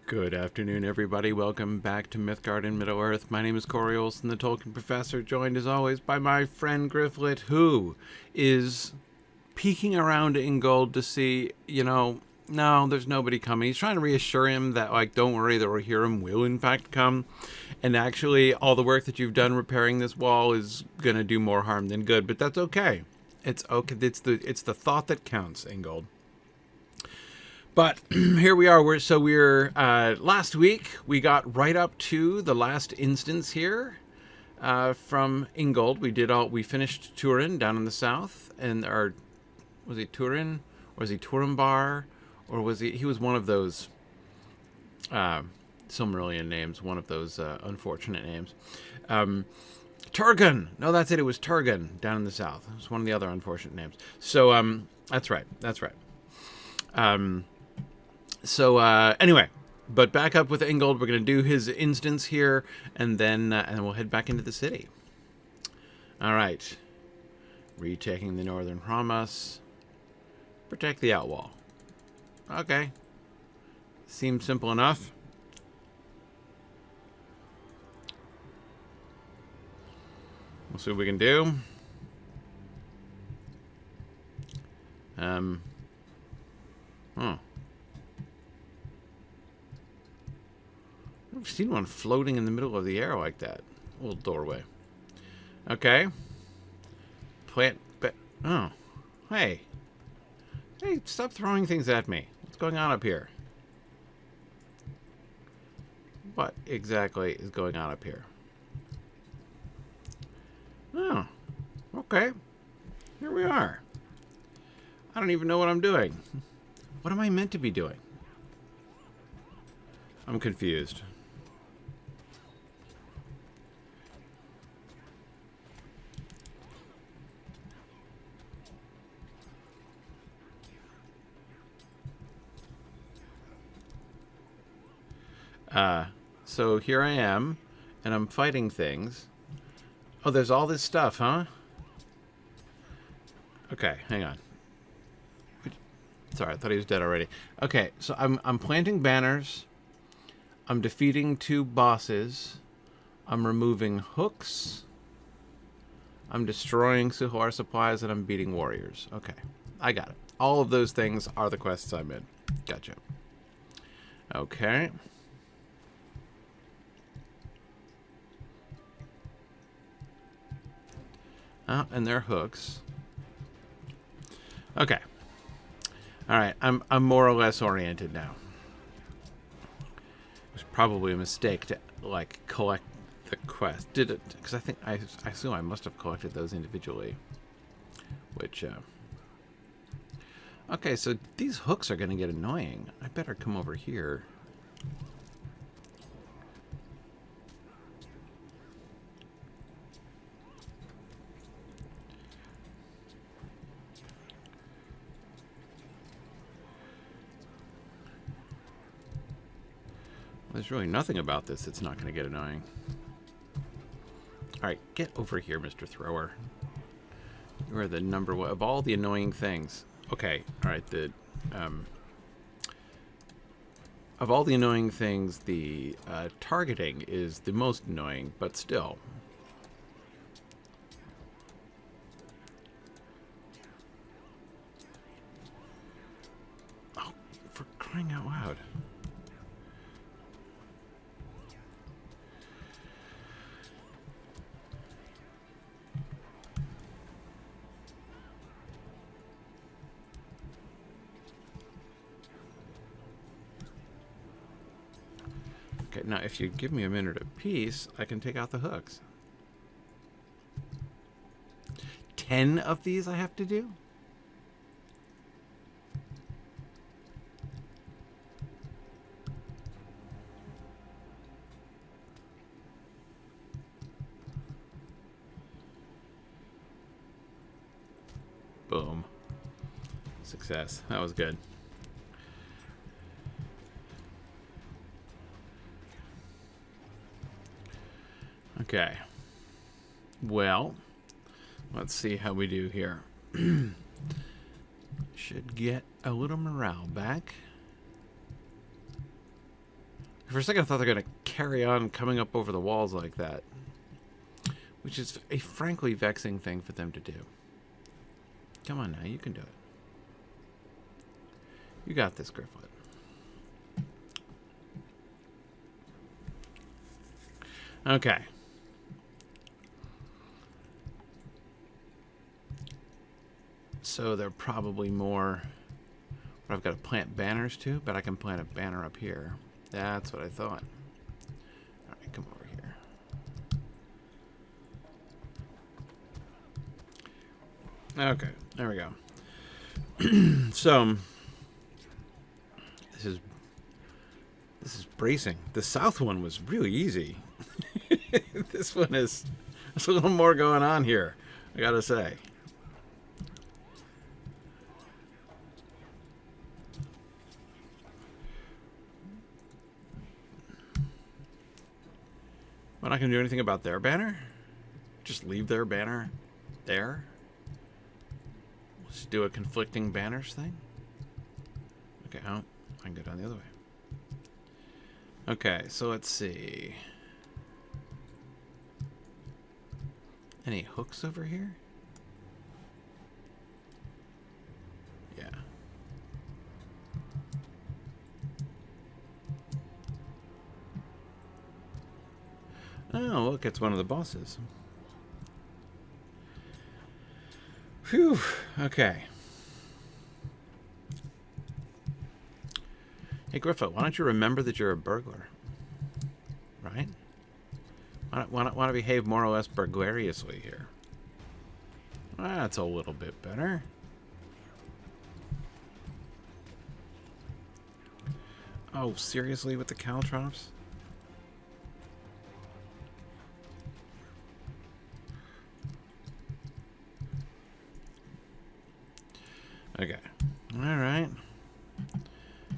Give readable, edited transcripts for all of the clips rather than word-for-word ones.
Good afternoon, everybody. Welcome back to Mythgard in Middle-earth. My name is Corey Olson, the Tolkien Professor, joined as always by my friend Gryfflet, who is peeking around Ingold to see, no, there's nobody coming. He's trying to reassure him that, don't worry, the Rohirrim will in fact come. And actually, all the work that you've done repairing this wall is going to do more harm than good, but that's okay. It's okay. It's the thought that counts, Ingold. But here we are. We're last week we got right up to the last instance here from Ingold. We finished Turin down in the south, and was he Turin, or was he Turambar, or was he was one of those Silmarillion names, one of those unfortunate names. Turgon. No, that's it. It was Turgon down in the south. It was one of the other unfortunate names. So that's right. Anyway, but back up with Ingold. We're going to do his instance here, and then we'll head back into the city. All right. Retaking the northern promise. Protect the outwall. Okay. Seems simple enough. We'll see what we can do. I've seen one floating in the middle of the air like that. A little doorway. Okay. Oh. Hey, stop throwing things at me. What's going on up here? What exactly is going on up here? Oh. Okay. Here we are. I don't even know what I'm doing. What am I meant to be doing? I'm confused. So here I am, and I'm fighting things. Oh, there's all this stuff, huh? Okay, hang on. Sorry, I thought he was dead already. Okay, so I'm planting banners. I'm defeating 2 bosses. I'm removing hooks. I'm destroying Suhar supplies, and I'm beating warriors. Okay, I got it. All of those things are the quests I'm in. Gotcha. Okay. And they're hooks. Okay. All right, I'm more or less oriented now. It was probably a mistake to collect the quest. Did it? Because I assume I must have collected those individually. Which okay, so these hooks are going to get annoying. I better come over here. There's really nothing about this that's not going to get annoying. Alright, get over here, Mr. Thrower. You are the number one of all the annoying things. Okay, alright, of all the annoying things, the targeting is the most annoying, but still. Oh, for crying out loud. Now, if you give me a minute apiece, I can take out the hooks. 10 of these I have to do? Boom. Success. That was good. Okay. Well, let's see how we do here. Should get a little morale back. For a second, I thought they were going to carry on coming up over the walls like that, which is a frankly vexing thing for them to do. Come on now, you can do it. You got this, Gryfflet. Okay. So there are probably more. But I've got to plant banners too, but I can plant a banner up here. That's what I thought. Alright, come over here. Okay, there we go. So this is bracing. The south one was really easy. This one is, there's a little more going on here, I gotta say. We're not going to do anything about their banner? Just leave their banner there? Let's do a conflicting banners thing? Okay, oh, I can go down the other way. Okay, so let's see. Any hooks over here? Yeah. Oh, look, it's one of the bosses. Phew, okay. Hey, Gryfflet, why don't you remember that you're a burglar? Right? Why not behave more or less burglariously here? That's a little bit better. Oh, seriously with the caltrops? Okay. Alright.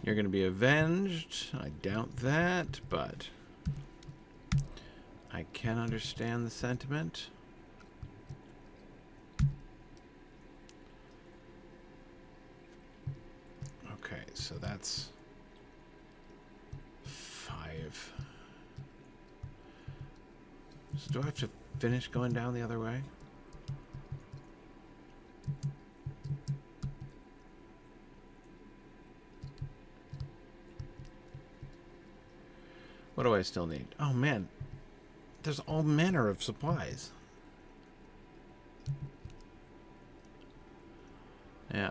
You're going to be avenged. I doubt that, but I can understand the sentiment. Okay, so that's 5. So do I have to finish going down the other way? What do I still need? Oh, man. There's all manner of supplies. Yeah.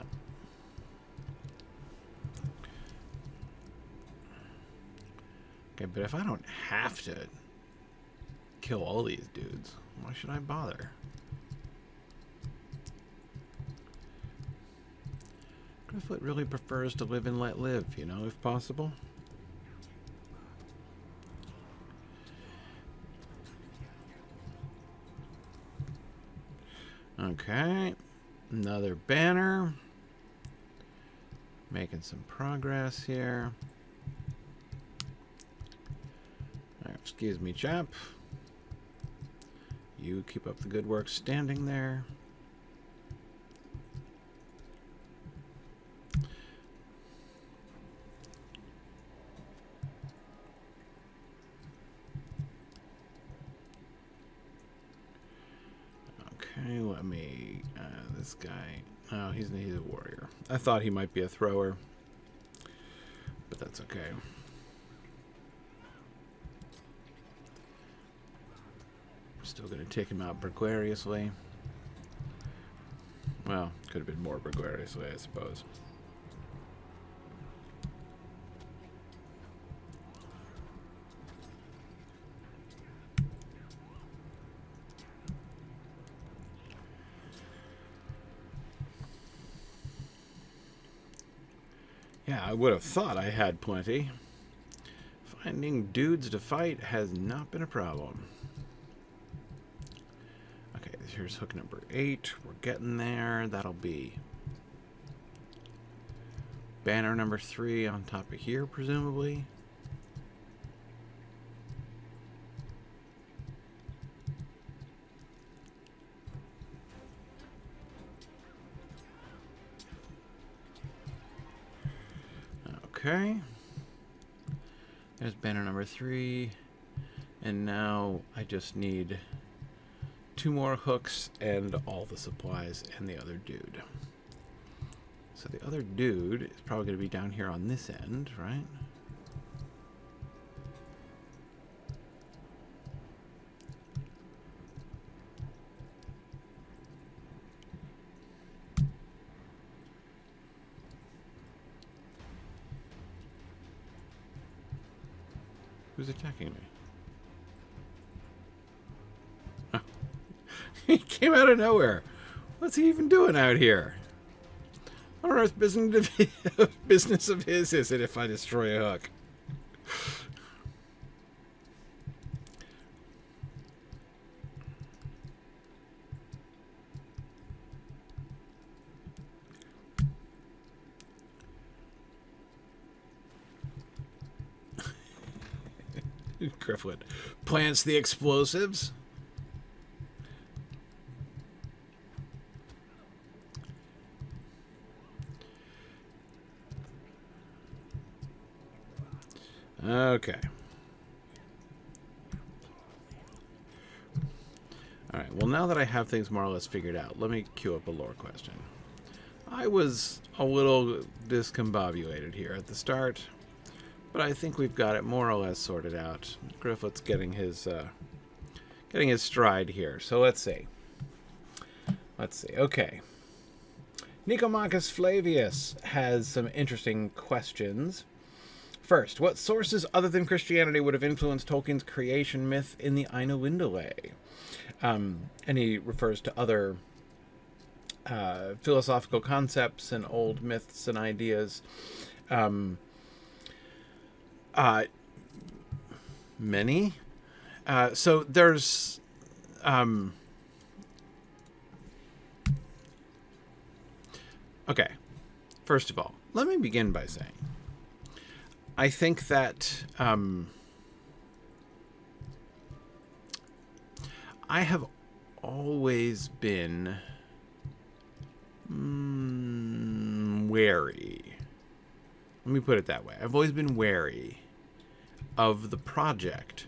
Okay, but if I don't have to kill all these dudes, why should I bother? Gryfflet really prefers to live and let live, you know, if possible. Okay, another banner. Making some progress here. Excuse me, chap. You keep up the good work standing there. Okay, let me... this guy... Oh, he's a warrior. I thought he might be a thrower, but that's okay. Still going to take him out burglariously. Well, could have been more burglariously, I suppose. Yeah, I would have thought I had plenty. Finding dudes to fight has not been a problem. Okay, here's hook number 8. We're getting there. That'll be banner number 3 on top of here, presumably. Okay. There's banner number 3. And now I just need 2 more hooks and all the supplies and the other dude. So the other dude is probably going to be down here on this end, right? Who's attacking me? Oh. He came out of nowhere. What's he even doing out here? What on earth business of his is it if I destroy a hook? Gryfflet plants the explosives. Okay. All right. Well, now that I have things more or less figured out, let me queue up a lore question. I was a little discombobulated here at the start, but I think we've got it more or less sorted out. Gryfflet's getting his stride here. So let's see. Okay. Nicomachus Flavius has some interesting questions. First, what sources other than Christianity would have influenced Tolkien's creation myth in the Ainulindale? And he refers to other philosophical concepts and old myths and ideas. Many. So there's... okay. First of all, let me begin by saying, I think that I have always been wary. Let me put it that way. I've always been wary of the project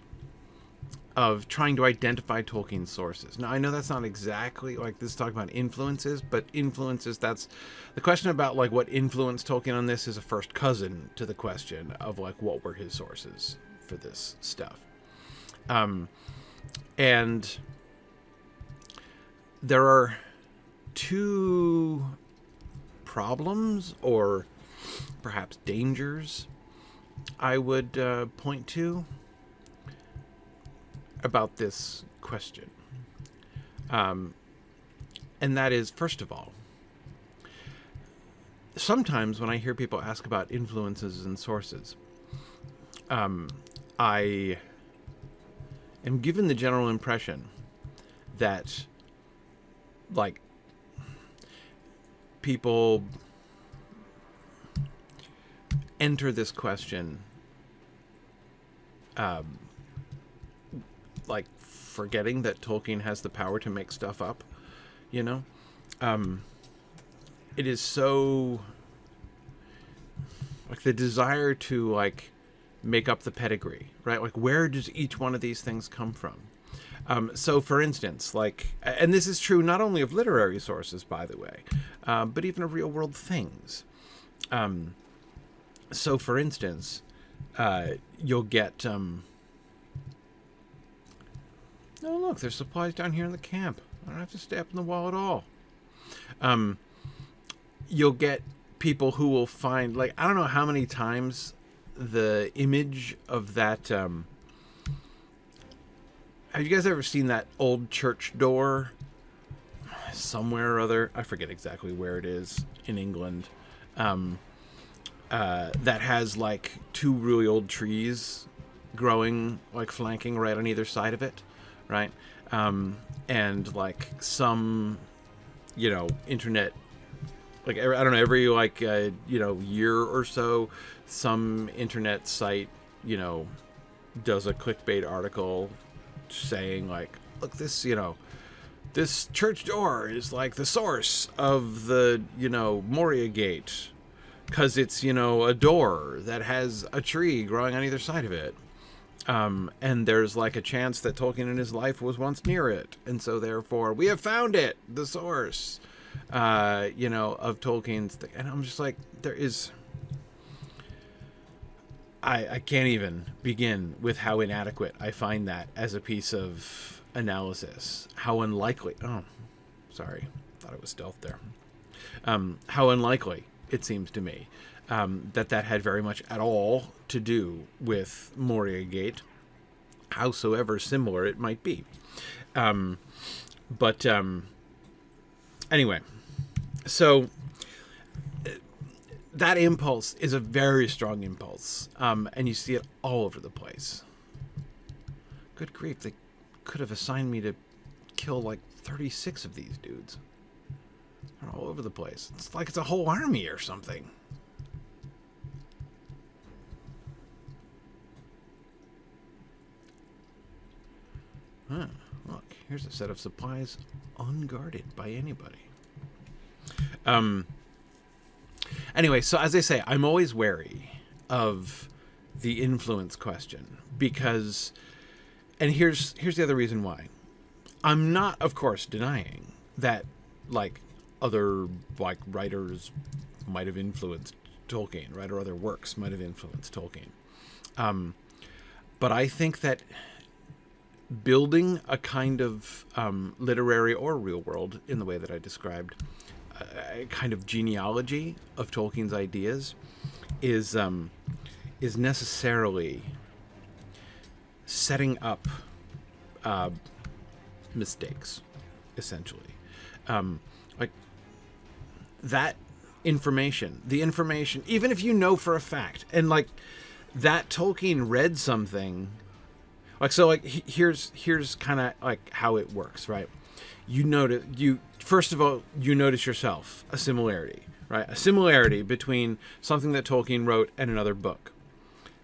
of trying to identify Tolkien's sources. Now, I know that's not exactly like this talking about influences, but influences, that's the question about like what influenced Tolkien on this is a first cousin to the question of like what were his sources for this stuff. And there are 2 problems or perhaps dangers I would point to about this question. And that is, first of all, sometimes when I hear people ask about influences and sources, I am given the general impression that, like, people enter this question like forgetting that Tolkien has the power to make stuff up, you know? It is so like the desire to like make up the pedigree, right? Like where does each one of these things come from? So for instance, like, and this is true not only of literary sources, by the way, but even of real world things. So for instance, you'll get, oh, look, there's supplies down here in the camp. I don't have to stay up in the wall at all. You'll get people who will find, like, I don't know how many times the image of that... have you guys ever seen that old church door somewhere or other? I forget exactly where it is in England. That has, like, 2 really old trees growing, like, flanking right on either side of it. Right? And like some, you know, internet, like, I don't know, every like, you know, year or so, some internet site, you know, does a clickbait article saying like, look, this, you know, this church door is like the source of the, you know, Moria Gate, because it's, a door that has a tree growing on either side of it. And there's like a chance that Tolkien in his life was once near it. And so therefore we have found it, the source, of Tolkien's thing. And I'm just like, there is, I can't even begin with how inadequate I find that as a piece of analysis. How unlikely, sorry, thought it was stealth there. How unlikely it seems to me that had very much at all to do with Moria Gate, howsoever similar it might be. Anyway, so that impulse is a very strong impulse, and you see it all over the place. Good grief, they could have assigned me to kill like 36 of these dudes. They're all over the place. It's like it's a whole army or something. Huh, look, here's a set of supplies unguarded by anybody. Anyway, so as I say, I'm always wary of the influence question because, and here's the other reason why. I'm not, of course, denying that, like, other, like, writers might have influenced Tolkien, right, or other works might have influenced Tolkien. But I think that building a kind of literary or real world, in the way that I described, a kind of genealogy of Tolkien's ideas is necessarily setting up mistakes, essentially. Like that information, the information, even if you know for a fact, and like that Tolkien read something, like, so like here's kind of like how it works, right? First of all, you notice yourself a similarity, right? A similarity between something that Tolkien wrote and another book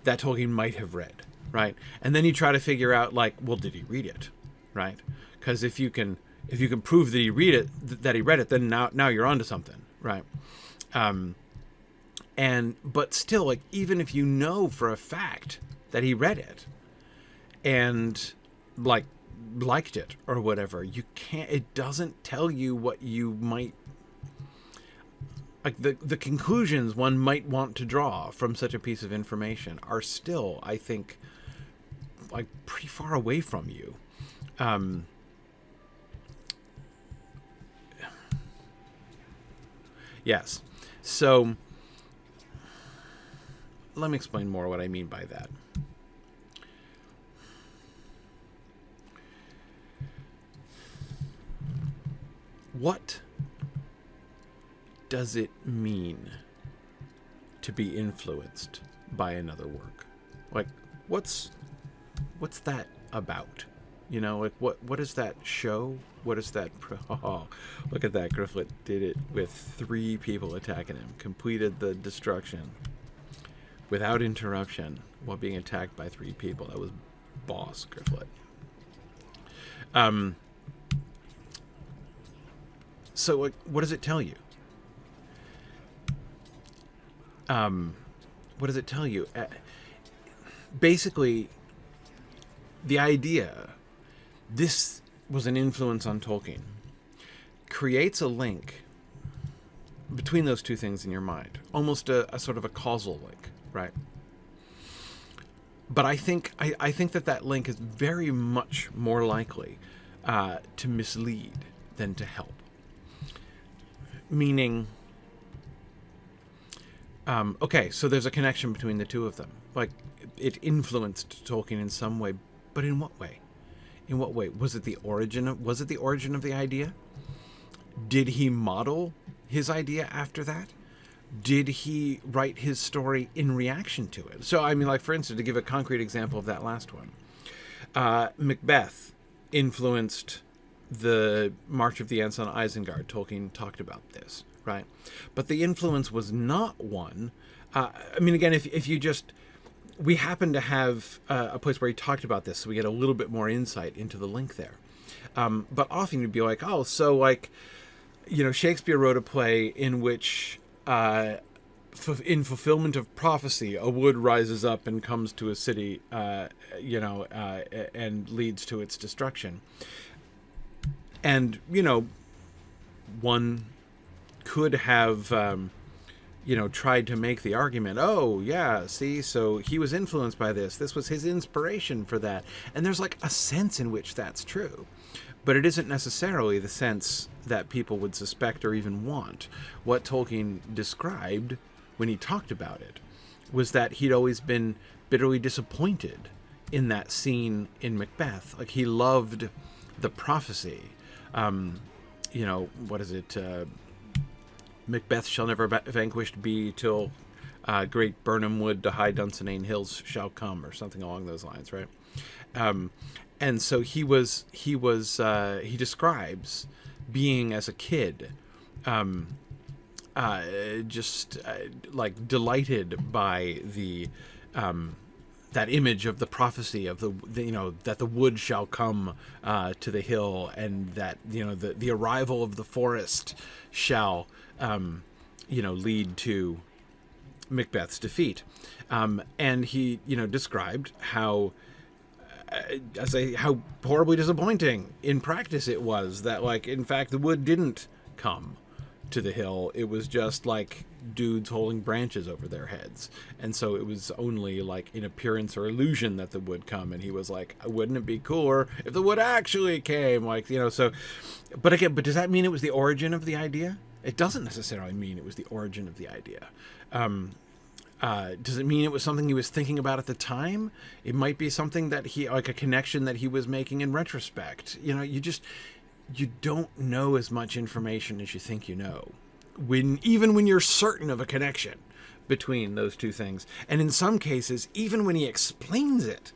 that Tolkien might have read, right? And then you try to figure out, like, well, did he read it, right? Because if you can prove that he read it, then now you're onto something, right? But still, like, even if you know for a fact that he read it and like liked it or whatever, it doesn't tell you what you might, like, the conclusions one might want to draw from such a piece of information are still, I think, like, pretty far away from you. Yes. So let me explain more what I mean by that. What does it mean to be influenced by another work? Like, what's that about? You know, like, what does that show? What is that? Oh, look at that. Gryfflet did it with 3 people attacking him. Completed the destruction without interruption while being attacked by 3 people. That was boss, Gryfflet. So what does it tell you? What does it tell you? Basically, the idea, this was an influence on Tolkien, creates a link between those two things in your mind. Almost a sort of a causal link, right? But I think that link is very much more likely to mislead than to help. Meaning, okay, so there's a connection between the two of them. Like, it influenced Tolkien in some way, but in what way? In what way? Was it the origin of the idea? Did he model his idea after that? Did he write his story in reaction to it? So, I mean, like, for instance, to give a concrete example of that last one, Macbeth influenced the March of the Ants on Isengard. Tolkien talked about this, right? But the influence was not one. I mean, again, if you just, we happen to have a place where he talked about this, so we get a little bit more insight into the link there. But often you'd be like, oh, so, like, you know, Shakespeare wrote a play in which in fulfillment of prophecy, a wood rises up and comes to a city, and leads to its destruction. And, one could have, tried to make the argument, oh, yeah, see, so he was influenced by this. This was his inspiration for that. And there's, like, a sense in which that's true. But it isn't necessarily the sense that people would suspect or even want. What Tolkien described when he talked about it was that he'd always been bitterly disappointed in that scene in Macbeth. Like, he loved the prophecy. What is it? Macbeth shall never vanquished be till great Birnam wood to high Dunsinane hills shall come, or something along those lines, right? And so he describes being as a kid, like delighted by the that image of the prophecy of the that the wood shall come to the hill, and that the arrival of the forest shall lead to Macbeth's defeat. And he described how how horribly disappointing in practice it was that, like, in fact, the wood didn't come to the hill. It was just like dudes holding branches over their heads, and so it was only like in appearance or illusion that the wood come. And he was like, wouldn't it be cooler if the wood actually came? Like, so, but does that mean it was the origin of the idea? It doesn't necessarily mean it was the origin of the idea. Does it mean it was something he was thinking about at the time? It might be something that like a connection that he was making in retrospect. You don't know as much information as you think you know, even when you're certain of a connection between those two things. And in some cases, even when he explains it,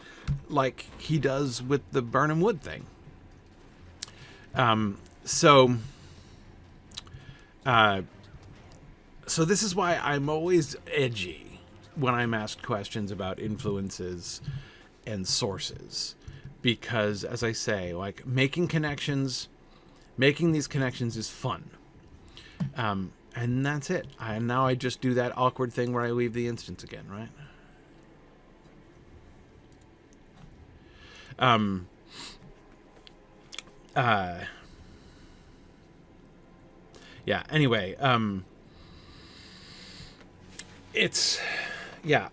like he does with the Birnam Wood thing. So this is why I'm always edgy when I'm asked questions about influences and sources, because, as I say, like, making these connections is fun. And that's it. Now I just do that awkward thing where I leave the instance again, right? Yeah, anyway,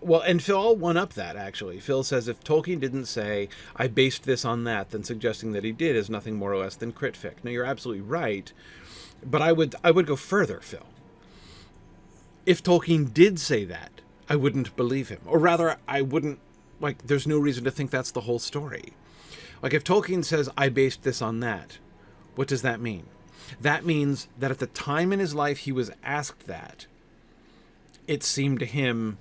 well, and Phil one-up that, actually. Phil says, if Tolkien didn't say, I based this on that, then suggesting that he did is nothing more or less than critfic. Now, you're absolutely right, but I would go further, Phil. If Tolkien did say that, I wouldn't believe him. Or rather, I wouldn't, like, there's no reason to think that's the whole story. Like, if Tolkien says, I based this on that, what does that mean? That means that at the time in his life he was asked that, it seemed to him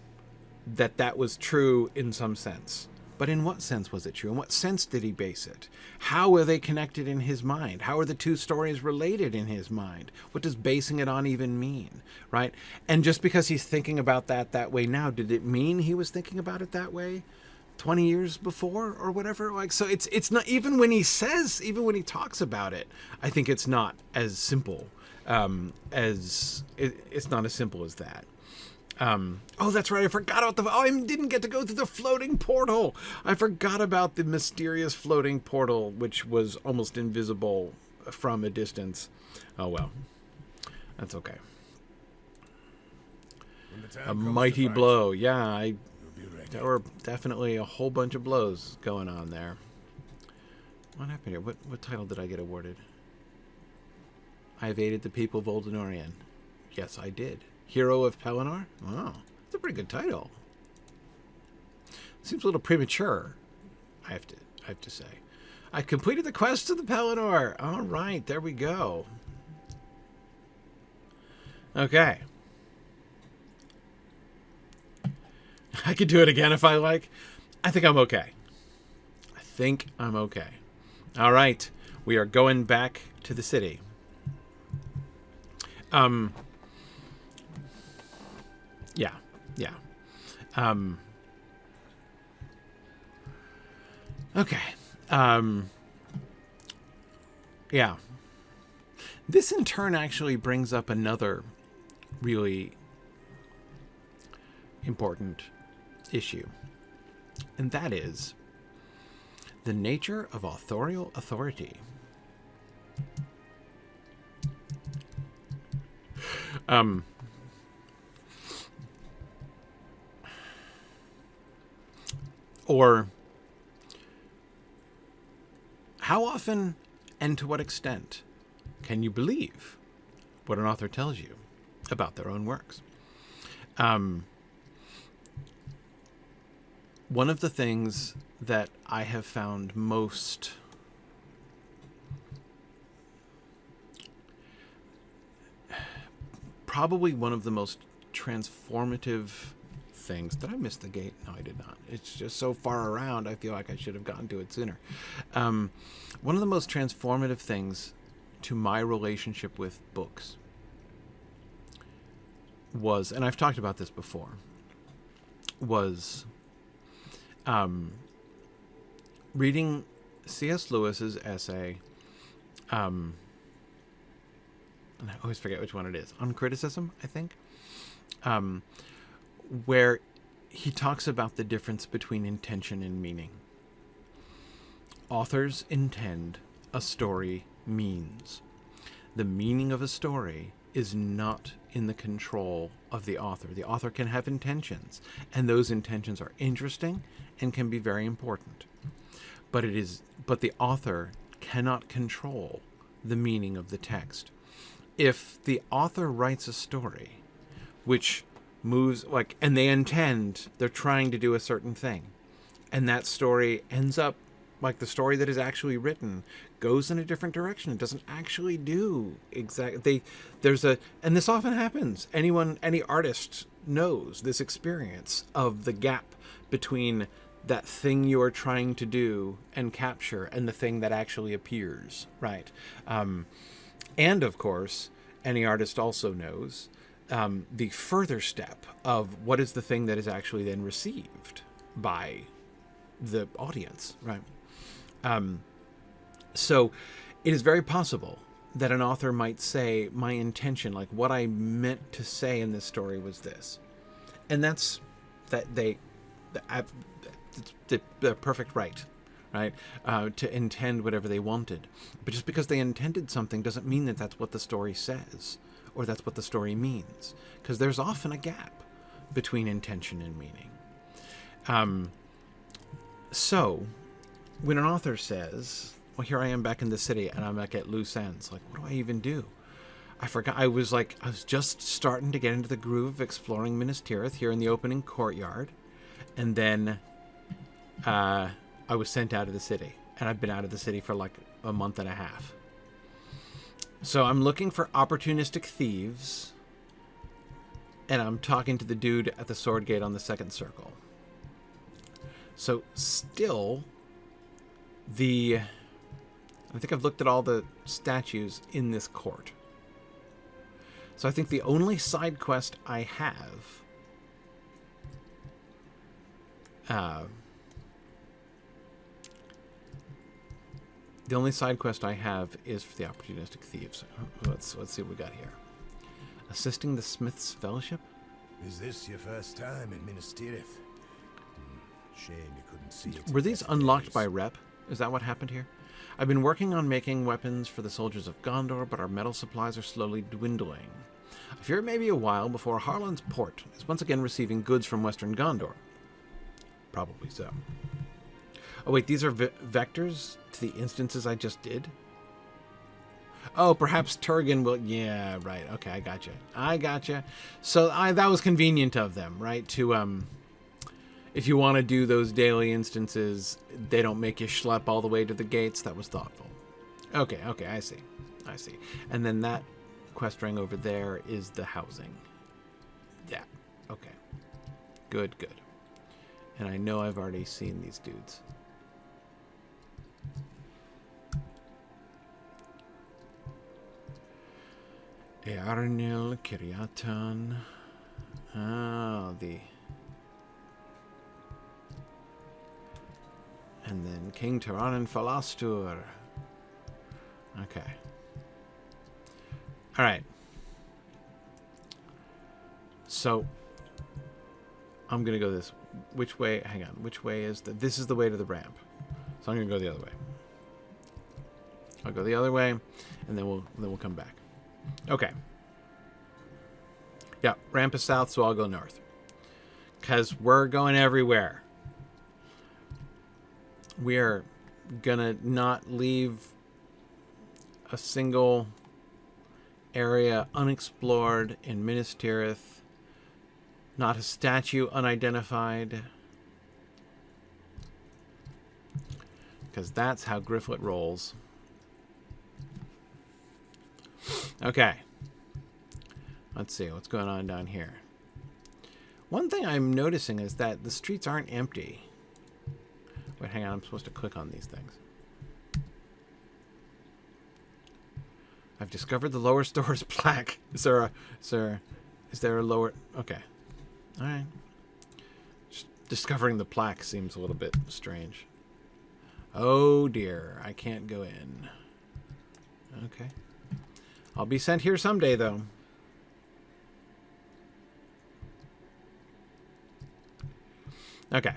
that that was true in some sense. But in what sense was it true? In what sense did he base it? How are they connected in his mind? How are the two stories related in his mind? What does basing it on even mean, right? And just because he's thinking about that way now, did it mean he was thinking about it that way 20 years before or whatever? Like, so it's not, even when he talks about it, I think it's not as simple it's not as simple as that. Oh, that's right. I forgot about I didn't get to go through the floating portal. I forgot about the mysterious floating portal, which was almost invisible from a distance. Oh, well, that's okay. A mighty blow. Yeah, there were definitely a whole bunch of blows going on there. What happened here? What title did I get awarded? I evaded the people of Voldemorian. Yes, I did. Hero of Pelennor? Wow, that's a pretty good title. Seems a little premature, I have to say. I completed the quest of the Pelennor. All right, there we go. Okay. I could do it again if I like. I think I'm okay. All right, we are going back to the city. Yeah. Okay. Yeah. This in turn actually brings up another really important issue, and that is the nature of authorial authority. Or how often and to what extent can you believe what an author tells you about their own works? One of the things that I have found most probably one of the most transformative things. Did I miss the gate? No, I did not. It's just so far around, I feel like I should have gotten to it sooner. One of the most transformative things to my relationship with books was, and I've talked about this before, was reading C.S. Lewis's essay, and I always forget which one it is, on criticism, I think, where he talks about the difference between intention and meaning. Authors intend, a story means. The meaning of a story is not in the control of the author. The author can have intentions, and those intentions are interesting and can be very important. But the author cannot control the meaning of the text. If the author writes a story which moves, and they're trying to do a certain thing, and that story ends up, the story that is actually written goes in a different direction. It doesn't actually do exactly. And this often happens. Any artist knows this experience of the gap between that thing you are trying to do and capture and the thing that actually appears, right? And of course, any artist also knows the further step of what is the thing that is actually then received by the audience, right? So it is very possible that an author might say, my intention, what I meant to say in this story was this. And that's the perfect right, to intend whatever they wanted. But just because they intended something doesn't mean that that's what the story says, or that's what the story means, because there's often a gap between intention and meaning. So when an author says, well, here I am back in the city and I'm at loose ends, what do I even do? I forgot. I was just starting to get into the groove of exploring Minas Tirith here in the opening courtyard, and then I was sent out of the city, and I've been out of the city for a month and a half. So I'm looking for opportunistic thieves, and I'm talking to the dude at the sword gate on the second circle. So still, I think I've looked at all the statues in this court. So I think the only side quest I have is for the opportunistic thieves. Let's see what we got here. Assisting the Smith's Fellowship? Is this your first time in Minas Tirith? Shame you couldn't see it. Were these unlocked by rep? Is that what happened here? I've been working on making weapons for the soldiers of Gondor, but our metal supplies are slowly dwindling. I fear it may be a while before Harlan's port is once again receiving goods from western Gondor. Probably so. Oh wait, these are vectors to the instances I just did? Oh, perhaps Turgan will... Yeah, right. Okay, I gotcha. So that was convenient of them, right? To, if you want to do those daily instances, they don't make you schlep all the way to the gates. That was thoughtful. Okay, I see. And then that quest ring over there is the housing. Yeah, okay. Good. And I know I've already seen these dudes. Earnil, Kiriatan. And then King Tiranan Falastur. Okay. Alright. So, I'm going to go this. Which way? Hang on. Which way is the... This is the way to the ramp. So I'm going to go the other way. I'll go the other way, and then we'll come back. Okay. Yeah, ramp is south, so I'll go north. Because we're going everywhere. We're going to not leave a single area unexplored in Minas Tirith. Not a statue unidentified. Because that's how Gryfflet rolls. Okay. Let's see what's going on down here. One thing I'm noticing is that the streets aren't empty. Wait, hang on. I'm supposed to click on these things. I've discovered the lower store's plaque. Is there a lower... Okay. All right. Just discovering the plaque seems a little bit strange. Oh dear. I can't go in. Okay. I'll be sent here someday, though. Okay.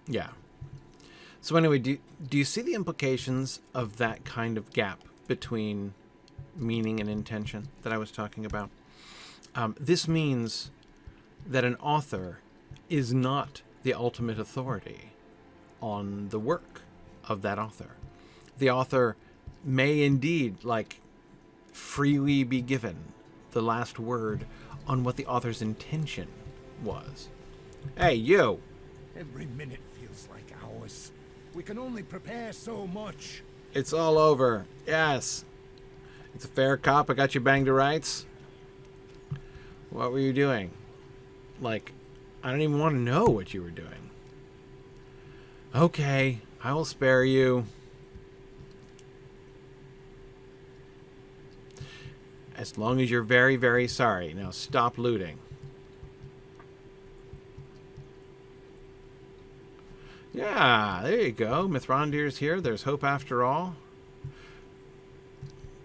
Yeah. So anyway, do you see the implications of that kind of gap between meaning and intention that I was talking about? This means that an author is not the ultimate authority on the work of that author. The author may indeed, like, freely be given the last word on what the author's intention was. Hey, you! Every minute feels like hours. We can only prepare so much. It's all over. Yes. It's a fair cop. I got you banged to rights. What were you doing? Like, I don't even want to know what you were doing. Okay, I will spare you. As long as you're very, very sorry. Now stop looting. Yeah, there you go. Mithrandir's here. There's hope after all.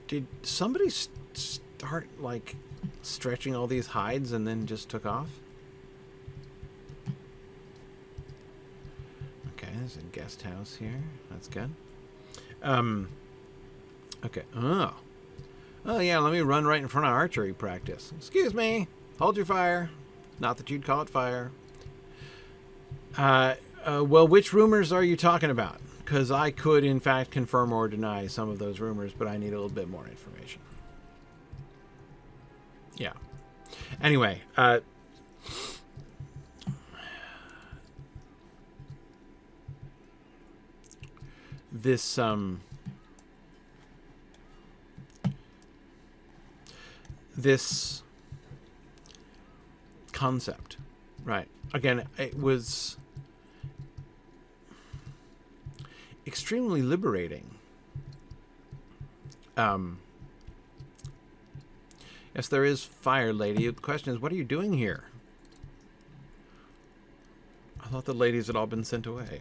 Did somebody start, like, stretching all these hides and then just took off? Okay, there's a guest house here. That's good. Okay. Oh, yeah, let me run right in front of archery practice. Excuse me. Hold your fire. Not that you'd call it fire. Well, which rumors are you talking about? Because I could, in fact, confirm or deny some of those rumors, but I need a little bit more information. Yeah. Anyway, this concept, right? Again, it was extremely liberating. Yes, there is fire, lady. The question is, what are you doing here? I thought the ladies had all been sent away.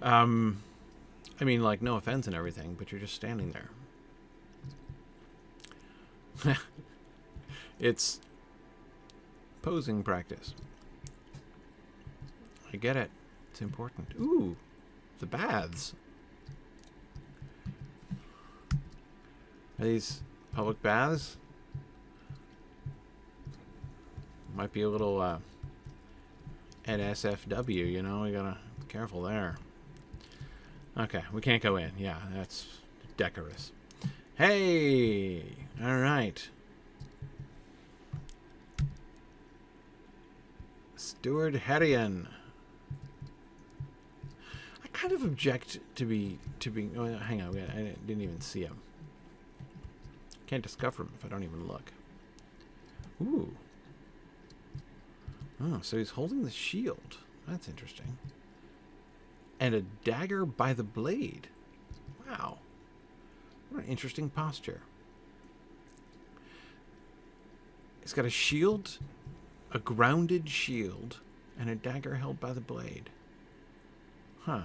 I mean, like, no offense and everything, but you're just standing there. It's posing practice. I get it. It's important. Ooh, the baths. Are these public baths? Might be a little NSFW, you know? We gotta be careful there. Okay, we can't go in. Yeah, that's decorous. Hey! Alright. Steward Herion. I kind of object to be oh, hang on, I didn't even see him. Can't discover him if I don't even look. Ooh. Oh, so he's holding the shield. That's interesting. And a dagger by the blade. Wow. What an interesting posture. He's got a shield, a grounded shield, and a dagger held by the blade. Huh.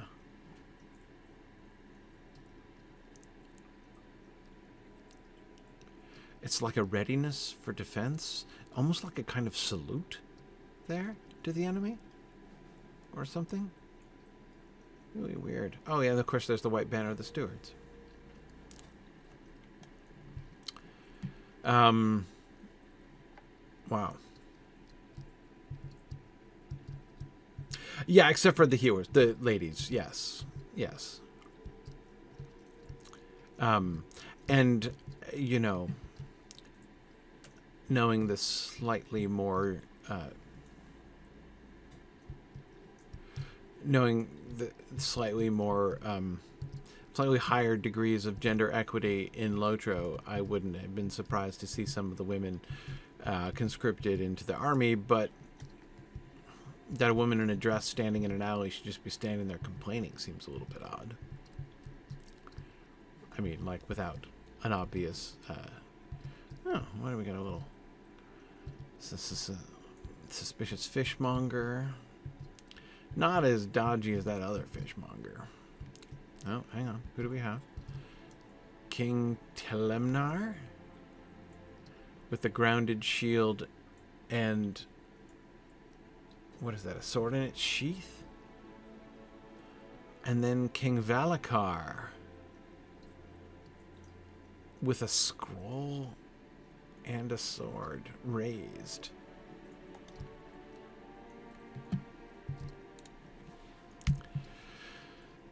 It's like a readiness for defense, almost like a kind of salute there to the enemy or something. Really weird. Oh yeah, and of course there's the white banner of the stewards. Wow. Yeah, except for the healers, the ladies. Yes, yes. And you know, knowing the slightly more, slightly higher degrees of gender equity in Lotro, I wouldn't have been surprised to see some of the women conscripted into the army, but that a woman in a dress standing in an alley should just be standing there complaining seems a little bit odd. I mean, like, without an obvious... oh, why do we got a little... suspicious fishmonger. Not as dodgy as that other fishmonger. Oh, hang on. Who do we have? King Pelennor? With the grounded shield and... what is that? A sword in its sheath? And then King Valakar with a scroll and a sword raised.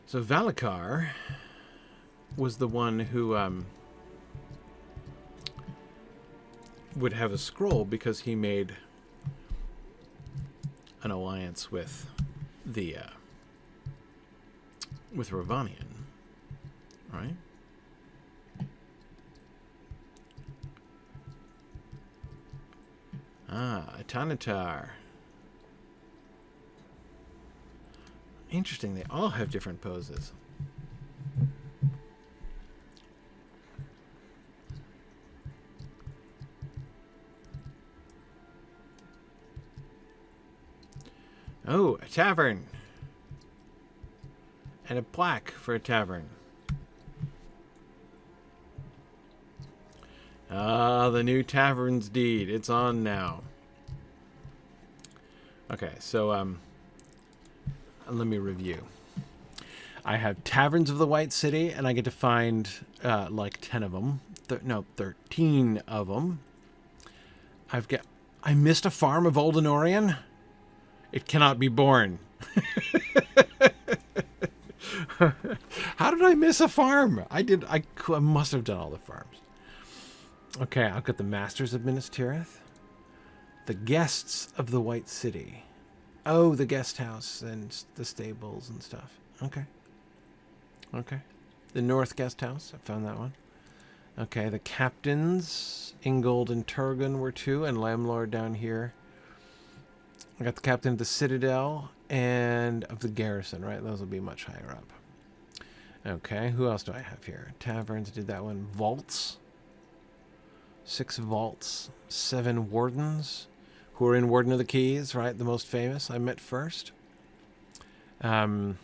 So Valakar was the one who would have a scroll because he made an alliance with the with Ravanian, right? Ah, a Tanatar. Interesting, they all have different poses. Oh, a tavern. And a plaque for a tavern. Ah, the new tavern's deed. It's on now. Okay, so let me review. I have Taverns of the White City, and I get to find like 10 of them. 13 of them. I missed a farm of Old Enorian. It cannot be born. How did I miss a farm? I must have done all the farms. Okay, I've got the Masters of Minas Tirith. The Guests of the White City. Oh, the guest house and the stables and stuff. Okay. Okay. The North Guest House. I found that one. Okay, the Captains. Ingold and Turgon were 2, and Lamlord down here. I got the Captain of the Citadel and of the Garrison, right? Those will be much higher up. Okay, who else do I have here? Taverns, did that one. Vaults. 6 vaults. 7 wardens, who are in Warden of the Keys, right? The most famous. I met first. 8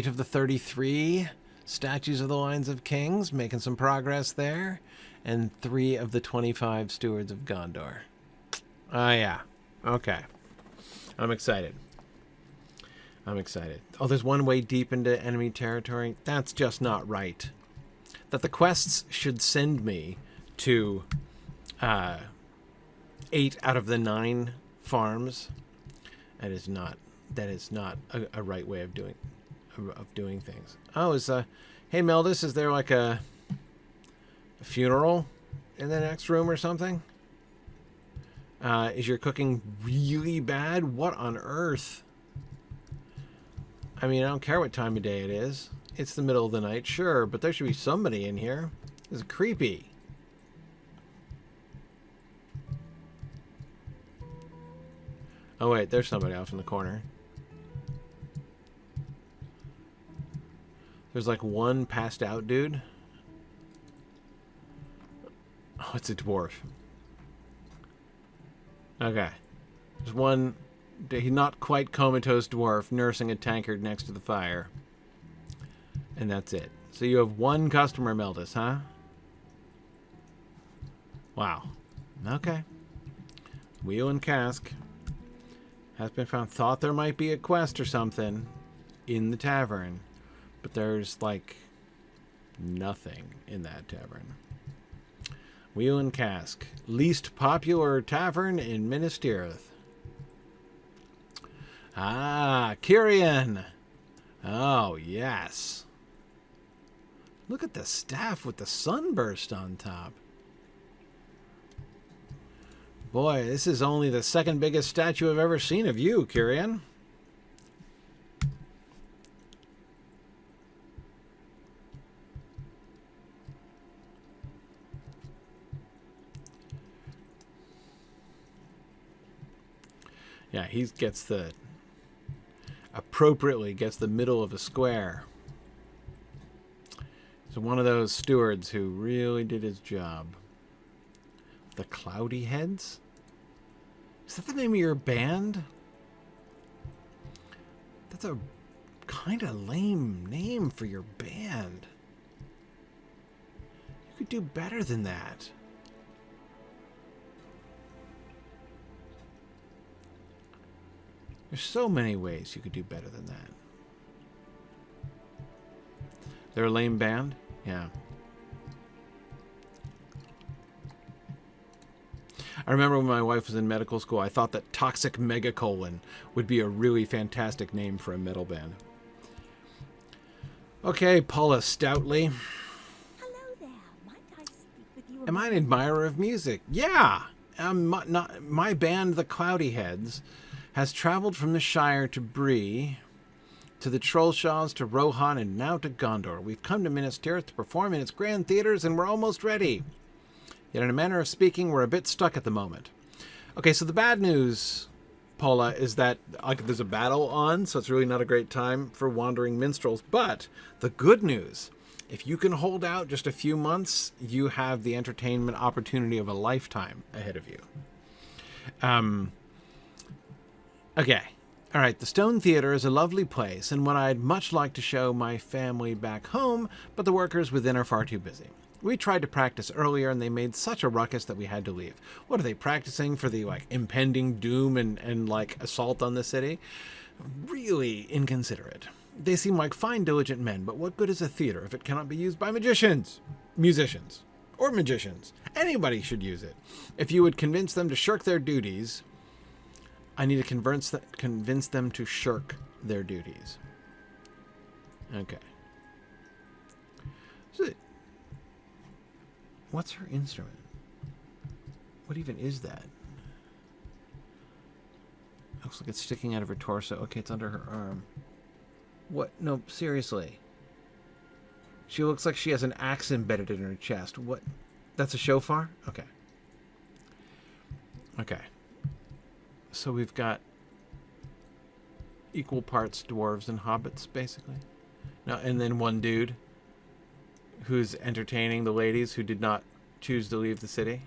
of the 33 statues of the Lines of Kings, making some progress there. And 3 of the 25 stewards of Gondor. Oh, yeah. Okay. I'm excited. I'm excited. Oh, there's one way deep into enemy territory. That's just not right. That the quests should send me to 8 out of the 9 farms. That is not a right way of doing things. Oh, hey Meldis, is there like a funeral in the next room or something? Is your cooking really bad? What on earth? I mean, I don't care what time of day it is. It's the middle of the night, sure, but there should be somebody in here. This is creepy. Oh wait, there's somebody off in the corner. There's like one passed out dude. Oh, it's a dwarf. Okay. There's one not quite comatose dwarf nursing a tankard next to the fire. And that's it. So you have one customer, Meldis, huh? Wow. Okay. Wheel and cask has been found. Thought there might be a quest or something in the tavern, but there's like nothing in that tavern. Wheel and cask, least popular tavern in Minas Tirith. Ah, Kyrian. Oh yes. Look at the staff with the sunburst on top. Boy, this is only the second biggest statue I've ever seen of you, Kyrian. Yeah, he gets the... appropriately gets the middle of a square. So one of those stewards who really did his job. The Cloudy Heads? Is that the name of your band? That's a kind of lame name for your band. You could do better than that. There's so many ways you could do better than that. They're a lame band? Yeah. I remember when my wife was in medical school, I thought that Toxic Megacolon would be a really fantastic name for a metal band. Okay, Paula Stoutly. Hello there. Might I speak with you? Am I an admirer of music? Yeah. My band, the Cloudy Heads, has traveled from the Shire to Bree, to the Trollshaws, to Rohan, and now to Gondor. We've come to Minas Tirith to perform in its grand theaters, and we're almost ready. Yet in a manner of speaking, we're a bit stuck at the moment. Okay, so the bad news, Paula, is that there's a battle on, so it's really not a great time for wandering minstrels. But the good news, if you can hold out just a few months, you have the entertainment opportunity of a lifetime ahead of you. Okay. All right, the Stone Theatre is a lovely place and one I'd much like to show my family back home, but the workers within are far too busy. We tried to practice earlier and they made such a ruckus that we had to leave. What are they practicing for, the impending doom and assault on the city? Really inconsiderate. They seem like fine, diligent men, but what good is a theater if it cannot be used by musicians, or magicians? Anybody should use it. If you would convince them to shirk their duties, I need to convince them to shirk their duties. Okay. What's her instrument? What even is that? Looks like it's sticking out of her torso. Okay, it's under her arm. What? No, seriously. She looks like she has an axe embedded in her chest. What? That's a shofar? Okay. Okay. So we've got equal parts dwarves and hobbits, basically. No, and then one dude who's entertaining the ladies who did not choose to leave the city.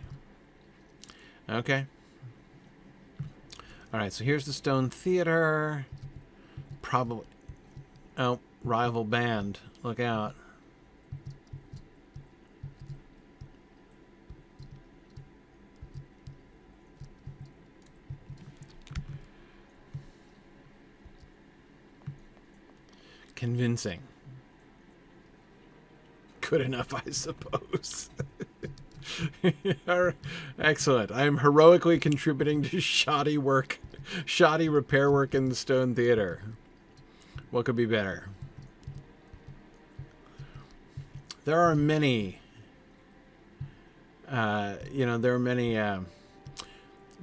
Okay. All right, so here's the Stone Theater. Probably... Oh, rival band. Look out. Convincing. Good enough, I suppose. Excellent. I am heroically contributing to shoddy repair work in the Stone Theater. What could be better? There are many,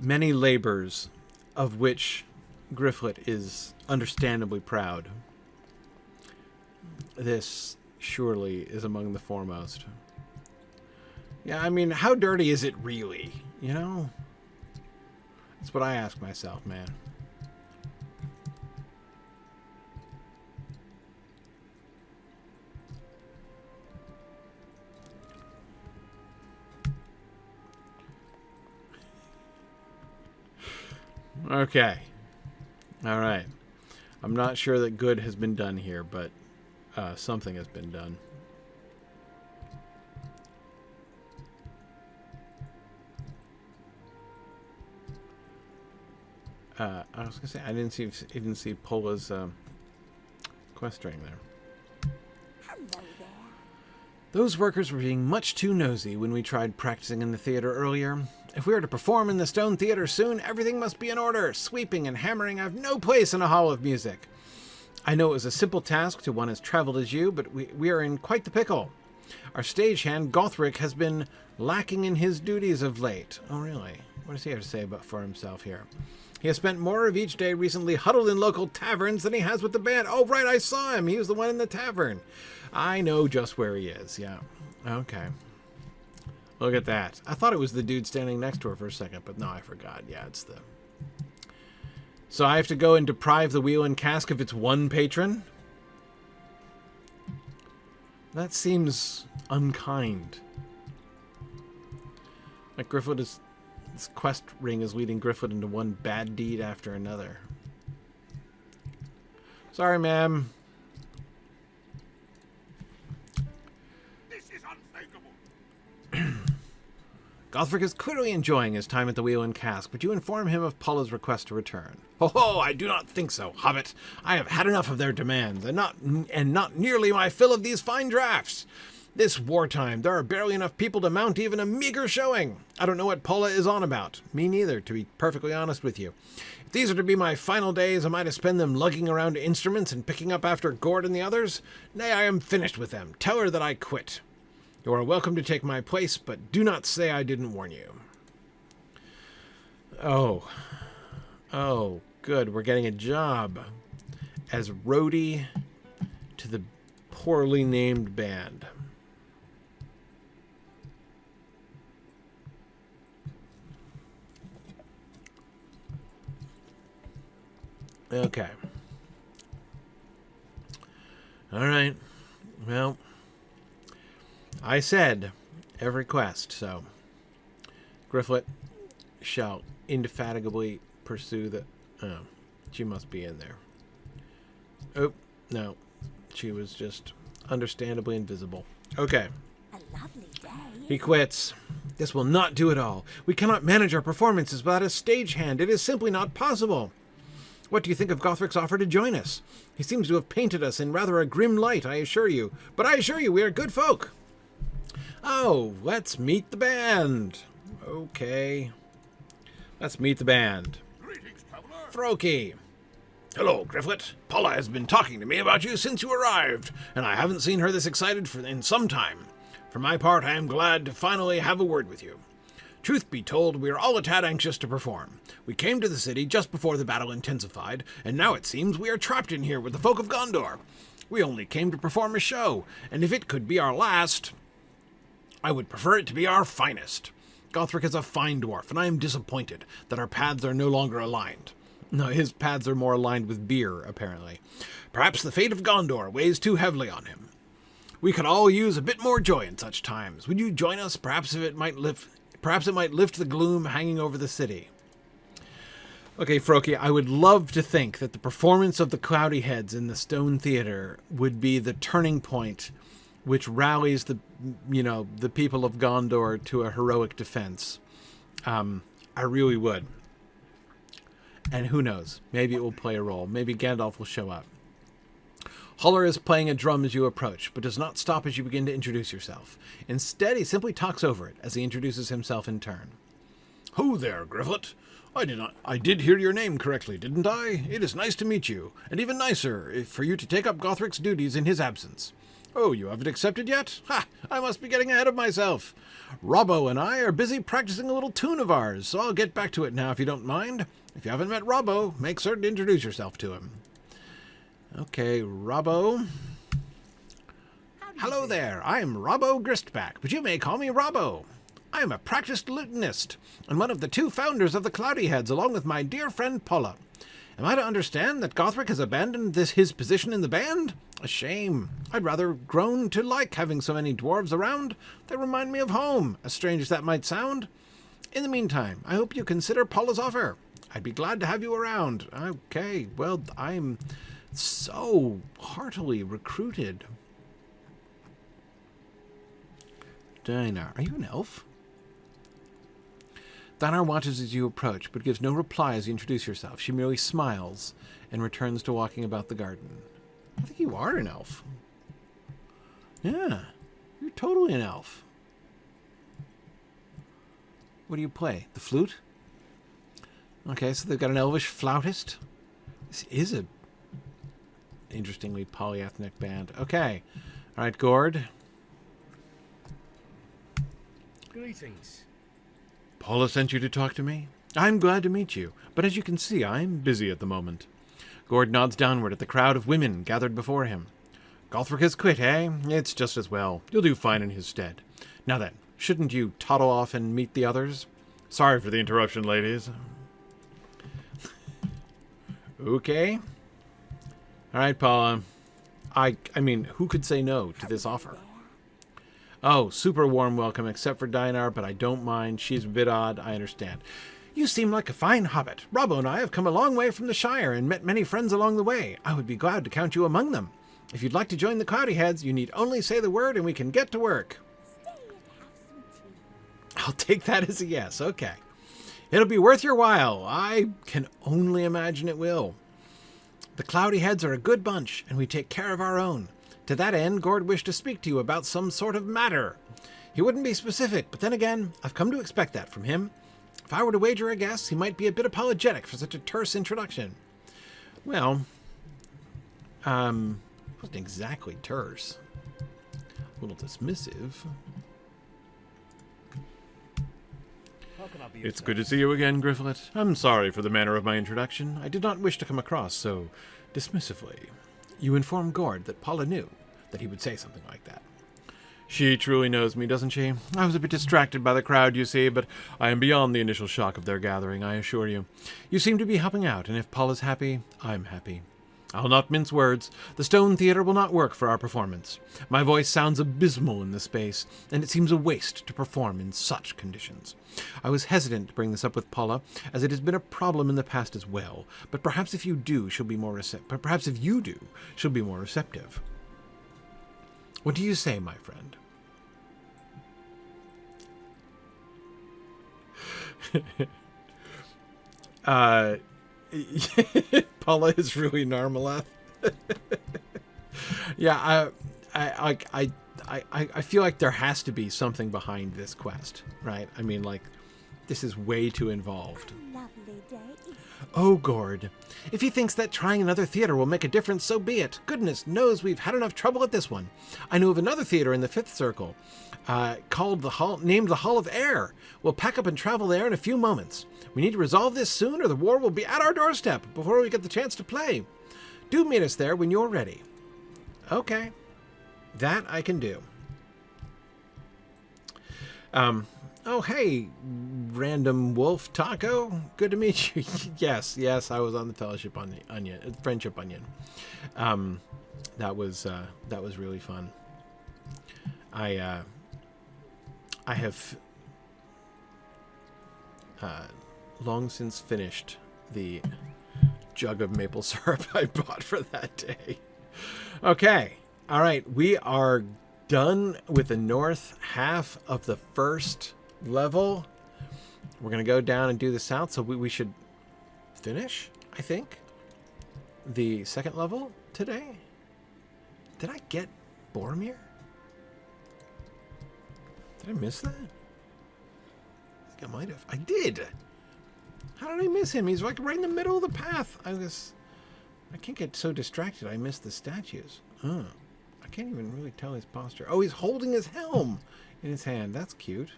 many labors of which Gryfflet is understandably proud. This surely is among the foremost. Yeah, I mean, how dirty is it really? You know? That's what I ask myself, man. Okay. All right. I'm not sure that good has been done here, but something has been done. I was gonna say I didn't even see Pola's quest ring there. Hello there. Those workers were being much too nosy when we tried practicing in the theater earlier. If we are to perform in the stone theater soon, everything must be in order. Sweeping and hammering have no place in a hall of music. I know it was a simple task to one as traveled as you, but we are in quite the pickle. Our stagehand, Gothric, has been lacking in his duties of late. Oh, really? What does he have to say for himself here? He has spent more of each day recently huddled in local taverns than he has with the band. Oh, right, I saw him. He was the one in the tavern. I know just where he is, yeah. Okay. Look at that. I thought it was the dude standing next to her for a second, but no, I forgot. Yeah, it's the... So I have to go and deprive the wheel and cask of its one patron? That seems unkind. Like Gryfflet is... This quest ring is leading Gryfflet into one bad deed after another. Sorry, ma'am. This is unthinkable. Gothric is clearly enjoying his time at the wheel and cask, but you inform him of Paula's request to return. Ho, I do not think so, Hobbit. I have had enough of their demands, and not nearly my fill of these fine drafts. This wartime, there are barely enough people to mount even a meager showing. I don't know what Paula is on about. Me neither, to be perfectly honest with you. If these are to be my final days, am I to spend them lugging around instruments and picking up after Gord and the others? Nay, I am finished with them. Tell her that I quit. You are welcome to take my place, but do not say I didn't warn you. Oh, good. We're getting a job as roadie to the poorly named band. Okay. All right. Well, I said every quest, so Gryfflet shall indefatigably pursue the... Oh, she must be in there. Oh, no. She was just understandably invisible. Okay. A lovely day. He quits. This will not do at all. We cannot manage our performances without a stagehand. It is simply not possible. What do you think of Gothric's offer to join us? He seems to have painted us in rather a grim light, I assure you. But I assure you, we are good folk. Oh, let's meet the band. Okay. Let's meet the band. Greetings, traveler. Froki. Hello, Gryfflet. Paula has been talking to me about you since you arrived, and I haven't seen her this excited in some time. For my part, I am glad to finally have a word with you. Truth be told, we are all a tad anxious to perform. We came to the city just before the battle intensified, and now it seems we are trapped in here with the folk of Gondor. We only came to perform a show, and if it could be our last, I would prefer it to be our finest. Gothric is a fine dwarf, and I am disappointed that our paths are no longer aligned. No, his paths are more aligned with beer, apparently. Perhaps the fate of Gondor weighs too heavily on him. We could all use a bit more joy in such times. Would you join us? Perhaps it might lift the gloom hanging over the city. Okay, Froki, I would love to think that the performance of the Cloudy Heads in the Stone Theater would be the turning point which rallies the people of Gondor to a heroic defense. I really would. And who knows? Maybe it will play a role. Maybe Gandalf will show up. Huller is playing a drum as you approach, but does not stop as you begin to introduce yourself. Instead, he simply talks over it as he introduces himself in turn. Ho there, Gryfflet. I did hear your name correctly, didn't I? It is nice to meet you, and even nicer for you to take up Gothric's duties in his absence. Oh, you haven't accepted yet? Ha! I must be getting ahead of myself. Robbo and I are busy practicing a little tune of ours, so I'll get back to it now if you don't mind. If you haven't met Robbo, make certain to introduce yourself to him. Okay, Robbo. Hello there, I am Robbo Gristback, but you may call me Robbo. I am a practiced lutenist, and one of the two founders of the Cloudy Heads, along with my dear friend Paula. Am I to understand that Gothric has abandoned his position in the band? A shame. I'd rather grown to like having so many dwarves around. They remind me of home, as strange as that might sound. In the meantime, I hope you consider Paula's offer. I'd be glad to have you around. Okay, well, I'm so heartily recruited. Dinah, are you an elf? Dainar watches as you approach, but gives no reply as you introduce yourself. She merely smiles and returns to walking about the garden. I think you are an elf. Yeah, you're totally an elf. What do you play? The flute? Okay, so they've got an elvish flautist. This is a interestingly polyethnic band. Okay. All right, Gord. Greetings. Paula sent you to talk to me? I'm glad to meet you, but as you can see, I'm busy at the moment. Gord nods downward at the crowd of women gathered before him. Gothric has quit, eh? It's just as well. You'll do fine in his stead. Now then, shouldn't you toddle off and meet the others? Sorry for the interruption, ladies. Okay. All right, Paula. I mean, who could say no to this offer? Oh, super warm welcome, except for Dainar, but I don't mind. She's a bit odd, I understand. You seem like a fine hobbit. Robbo and I have come a long way from the Shire and met many friends along the way. I would be glad to count you among them. If you'd like to join the Cloudy Heads, you need only say the word and we can get to work. Stay and have some tea. I'll take that as a yes, okay. It'll be worth your while. I can only imagine it will. The Cloudy Heads are a good bunch, and we take care of our own. To that end, Gord wished to speak to you about some sort of matter. He wouldn't be specific, but then again, I've come to expect that from him. If I were to wager a guess, he might be a bit apologetic for such a terse introduction. Well, it wasn't exactly terse. A little dismissive. How can I be It's good to see you again, Gryfflet. I'm sorry for the manner of my introduction. I did not wish to come across so dismissively. You informed Gord that Paula knew that he would say something like that. She truly knows me, doesn't she? I was a bit distracted by the crowd, you see, but I am beyond the initial shock of their gathering, I assure you. You seem to be helping out, and if Paula's happy, I'm happy. I'll not mince words. The Stone Theater will not work for our performance. My voice sounds abysmal in this space, and it seems a waste to perform in such conditions. I was hesitant to bring this up with Paula, as it has been a problem in the past as well, but perhaps if you do, she'll be more receptive. Perhaps if you do, she'll be more receptive. What do you say, my friend? Paula is really Narmaleth. Yeah, I feel like there has to be something behind this quest, right? I mean, like, this is way too involved. A lovely day. Oh, Gord. If he thinks that trying another theater will make a difference, so be it. Goodness knows we've had enough trouble at this one. I know of another theater in the Fifth Circle, named the Hall of Air. We'll pack up and travel there in a few moments. We need to resolve this soon, or the war will be at our doorstep before we get the chance to play. Do meet us there when you're ready. Okay. That I can do. Oh, hey, random wolf taco. Good to meet you. Yes, I was on the Friendship Onion. That was really fun. I have long since finished the jug of maple syrup I bought for that day. Okay. All right. We are done with the north half of the first level. We're going to go down and do the south. So we should finish, I think, the second level today. Did I get Boromir? Did I miss that? I think I might have. I did. How did I miss him? He's like right in the middle of the path. I can't get so distracted I missed the statues. I can't even really tell his posture. Oh, he's holding his helm in his hand. That's cute.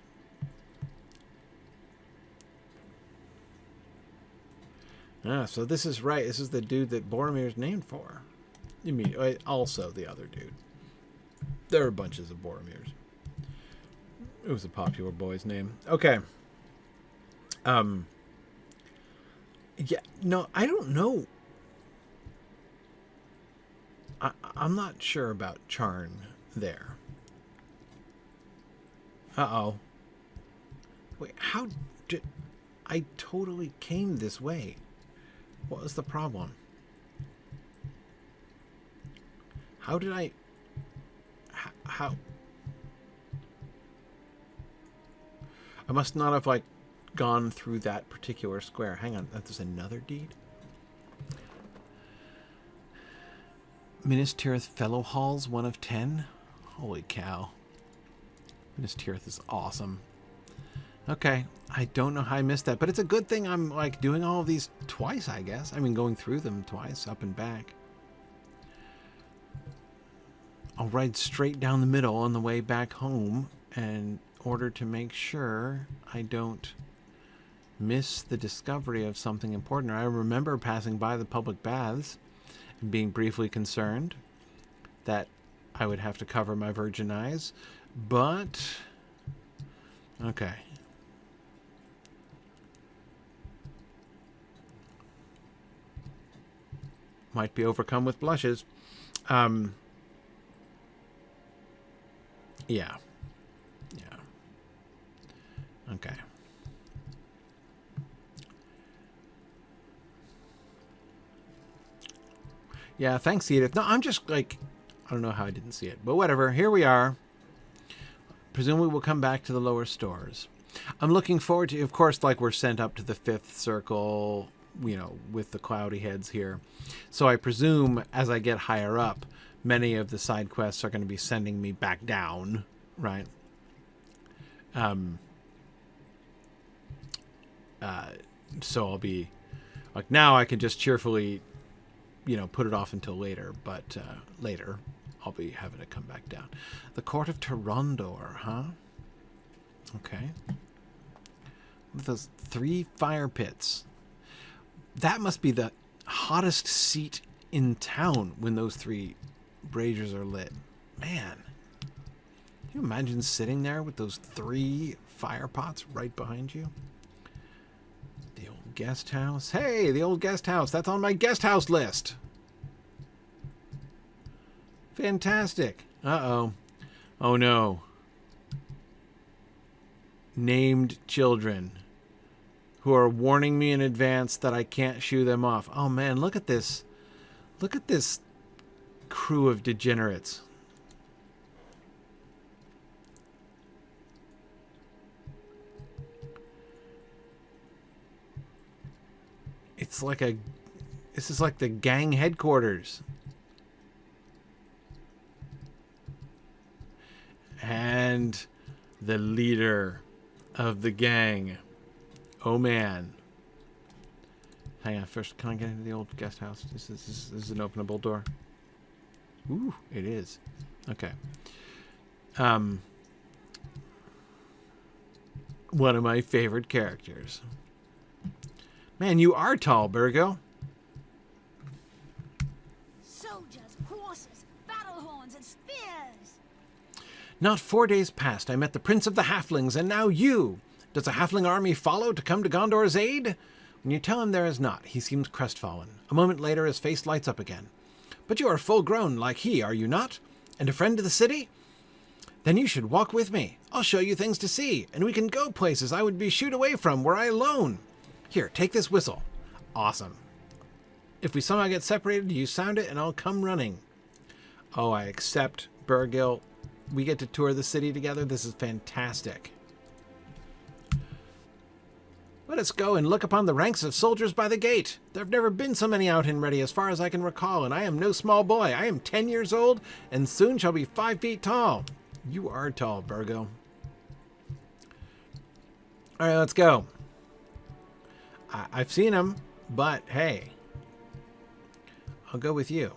So this is right. This is the dude that Boromir's named for. You mean also the other dude. There are bunches of Boromirs. It was a popular boy's name. Okay. Yeah, no, I don't know. I'm not sure about Charn there. Uh-oh. Wait, how did... I totally came this way. What was the problem? How did I... How... I must not have, like, gone through that particular square. Hang on, that's another deed. Minas Tirith Fellow Halls, 1 of 10. Holy cow. Minas Tirith is awesome. Okay, I don't know how I missed that, but it's a good thing I'm like doing all of these twice, I guess. I mean, going through them twice, up and back. I'll ride straight down the middle on the way back home in order to make sure I don't miss the discovery of something important. I remember passing by the public baths and being briefly concerned that I would have to cover my virgin eyes, but okay. Might be overcome with blushes. Yeah. Yeah. Okay. Yeah, thanks, Edith. No, I'm just like, I don't know how I didn't see it, but whatever. Here we are. Presumably we'll come back to the lower stores. I'm looking forward to, of course, like we're sent up to the 5th circle, you know, with the cloudy heads here. So I presume as I get higher up, many of the side quests are going to be sending me back down, right? So I'll be like, now I can just cheerfully, you know, put it off until later, but later I'll be having to come back down. The Court of Tarondor, huh? Okay. With those 3 fire pits. That must be the hottest seat in town when those 3 braziers are lit. Man. Can you imagine sitting there with those 3 fire pots right behind you? The old guest house. Hey, the old guest house. That's on my guest house list. Fantastic. Uh-oh. Oh, no. Named children who are warning me in advance that I can't shoo them off. Oh, man, look at this. Look at this crew of degenerates. It's like a... This is like the gang headquarters. And the leader of the gang. Oh, man. Hang on. First, can I get into the old guest house? This is an openable door. Ooh, it is. Okay. One of my favorite characters. Man, you are tall, Bergil. Soldiers, horses, battle horns, and spears. Not 4 days past, I met the Prince of the Halflings, and now you. Does a Halfling army follow to come to Gondor's aid? When you tell him there is not, he seems crestfallen. A moment later, his face lights up again. But you are full-grown like he, are you not? And a friend of the city? Then you should walk with me. I'll show you things to see, and we can go places I would be shooed away from were I alone. Here, take this whistle. Awesome. If we somehow get separated, you sound it, and I'll come running. Oh, I accept, Bergil. We get to tour the city together. This is fantastic. Let us go and look upon the ranks of soldiers by the gate. There have never been so many out and ready as far as I can recall, and I am no small boy. I am 10 years old, and soon shall be 5 feet tall. You are tall, Bergil. All right, let's go. I've seen him, but hey, I'll go with you.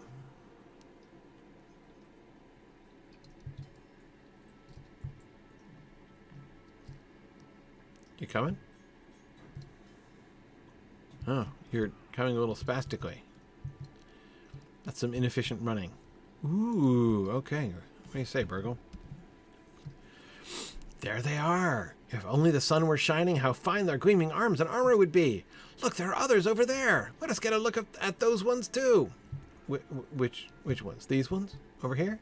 You coming? Oh, you're coming a little spastically. That's some inefficient running. Ooh, okay. What do you say, Bergil? There they are. If only the sun were shining, how fine their gleaming arms and armor would be. Look, there are others over there. Let us get a look at those ones, too. Which ones? These ones? Over here?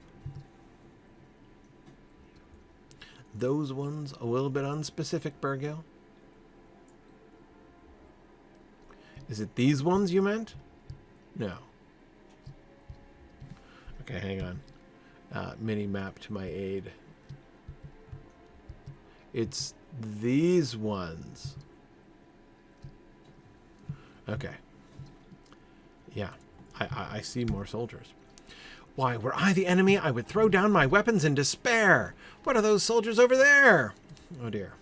Those ones a little bit unspecific, Bergil. Is it these ones you meant? No. Okay, hang on. Mini map to my aid. It's these ones. Okay. Yeah, I see more soldiers. Why, were I the enemy, I would throw down my weapons in despair. What are those soldiers over there? Oh, dear.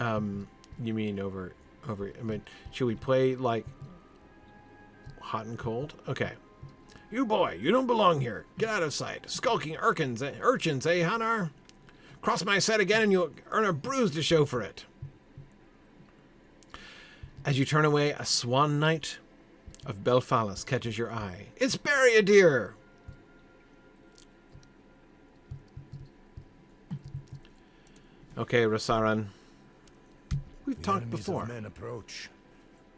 You mean over... I mean, should we play, like, hot and cold? Okay. You boy, you don't belong here. Get out of sight. Skulking urchins, eh, Hanar? Cross my sight again and you'll earn a bruise to show for it. As you turn away, a swan knight of Belfalis catches your eye. It's Barry-a-dear! Okay, Rossaran. We've talked before. Men approach.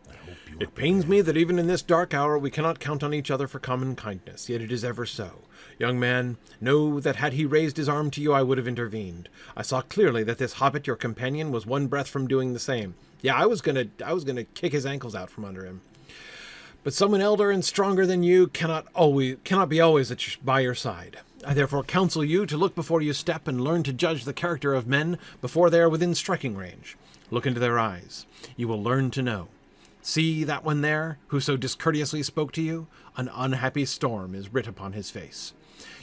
I hope you It pains me that even in this dark hour we cannot count on each other for common kindness, yet it is ever so. Young man, know that had he raised his arm to you, I would have intervened. I saw clearly that this hobbit, your companion, was one breath from doing the same. Yeah, I was gonna kick his ankles out from under him. But someone elder and stronger than you cannot be always by your side. I therefore counsel you to look before you step and learn to judge the character of men before they are within striking range. Look into their eyes. You will learn to know. See that one there, who so discourteously spoke to you? An unhappy storm is writ upon his face.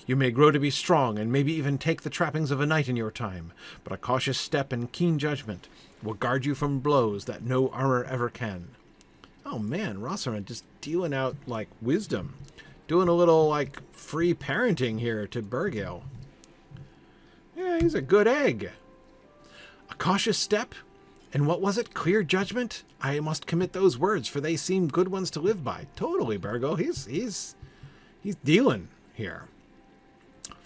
You may grow to be strong, and maybe even take the trappings of a knight in your time, but a cautious step and keen judgment will guard you from blows that no armor ever can. Oh man, Rossaran just dealing out, like, wisdom. Doing a little, like, free parenting here to Bergil. Yeah, he's a good egg. A cautious step? And what was it? Clear judgment? I must commit those words, for they seem good ones to live by. Totally, Bergil. He's dealing here.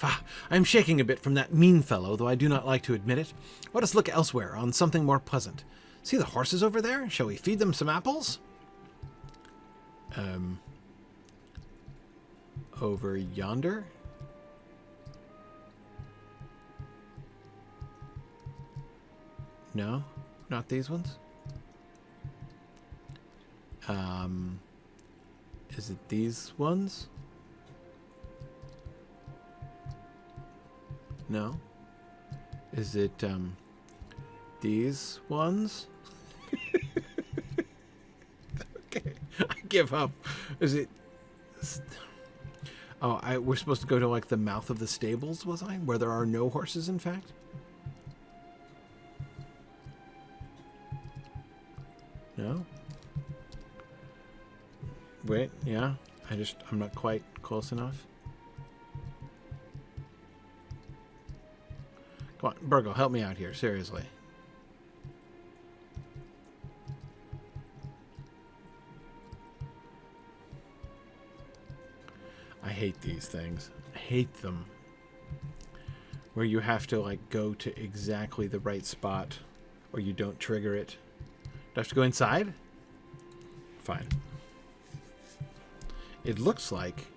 I am shaking a bit from that mean fellow, though I do not like to admit it. Let us look elsewhere, on something more pleasant. See the horses over there? Shall we feed them some apples? Over yonder? No? Not these ones? Is it these ones? No? Is it, these ones? Okay, I give up. Is it... Oh, we're supposed to go to, like, the mouth of the stables, was I? Where there are no horses, in fact? No? Wait, yeah? I'm not quite close enough. Come on, Burglar, help me out here, seriously. I hate these things. I hate them. Where you have to, like, go to exactly the right spot, or you don't trigger it. Do I have to go inside? Fine. It looks like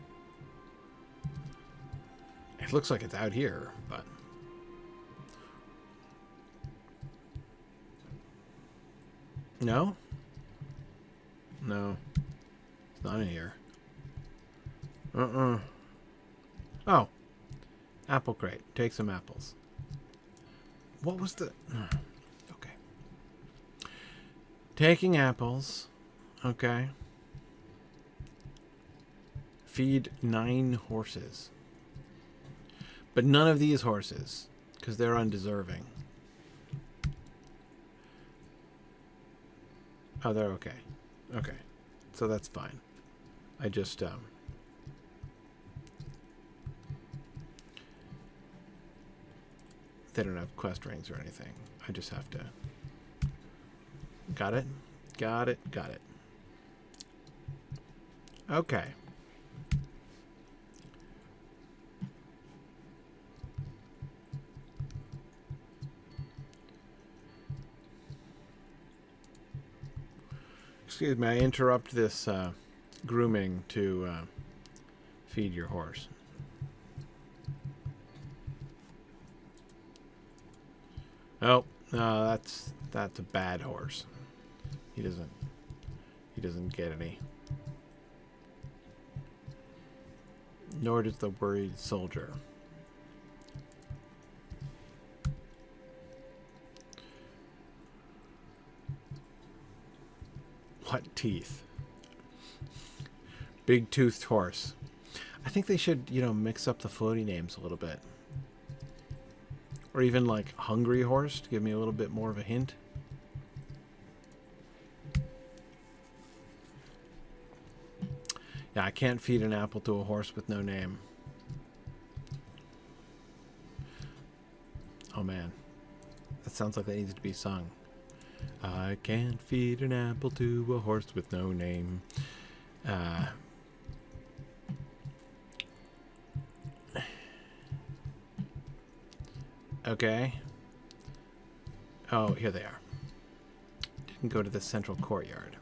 it's out here, but no? No. It's not in here. Oh. Apple crate. Take some apples. What was the... Okay. Taking apples. Okay. Feed 9 horses. But none of these horses, because they're undeserving. Oh, they're okay. Okay. So that's fine. I just, they don't have quest rings or anything. I just have to... Got it? Got it. Got it. Okay. Excuse me, I interrupt this grooming to feed your horse. Oh, no, that's a bad horse. He doesn't get any. Nor does the worried soldier. What teeth? Big-toothed horse. I think they should, you know, mix up the floaty names a little bit. Or even like hungry horse to give me a little bit more of a hint. Yeah, I can't feed an apple to a horse with no name. Oh man, that sounds like that needs to be sung. I can't feed an apple to a horse with no name. Okay. Oh, here they are. Didn't go to the central courtyard.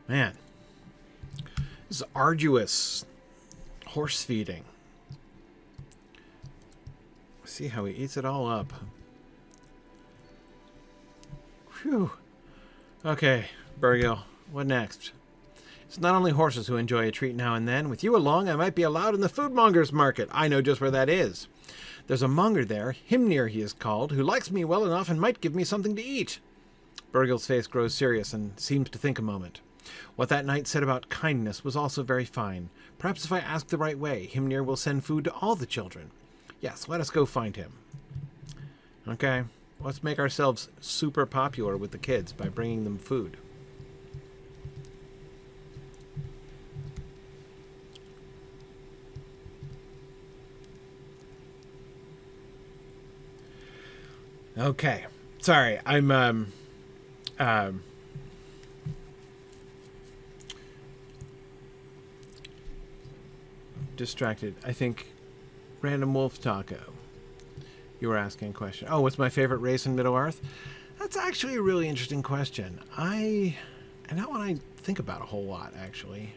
Man, this is arduous. Horse feeding. See how he eats it all up. Phew. Okay, Bergil, what next? It's not only horses who enjoy a treat now and then. With you along, I might be allowed in the foodmonger's market. I know just where that is. There's a monger there, Himnir he is called, who likes me well enough and might give me something to eat. Bergil's face grows serious and seems to think a moment. What that knight said about kindness was also very fine. Perhaps if I ask the right way, Himnir will send food to all the children. Yes, let us go find him. Okay, let's make ourselves super popular with the kids by bringing them food. Okay, sorry, I'm distracted. I think Random Wolf Taco, you were asking a question. Oh, what's my favorite race in Middle-earth? That's actually a really interesting question. And not one I think about a whole lot, actually.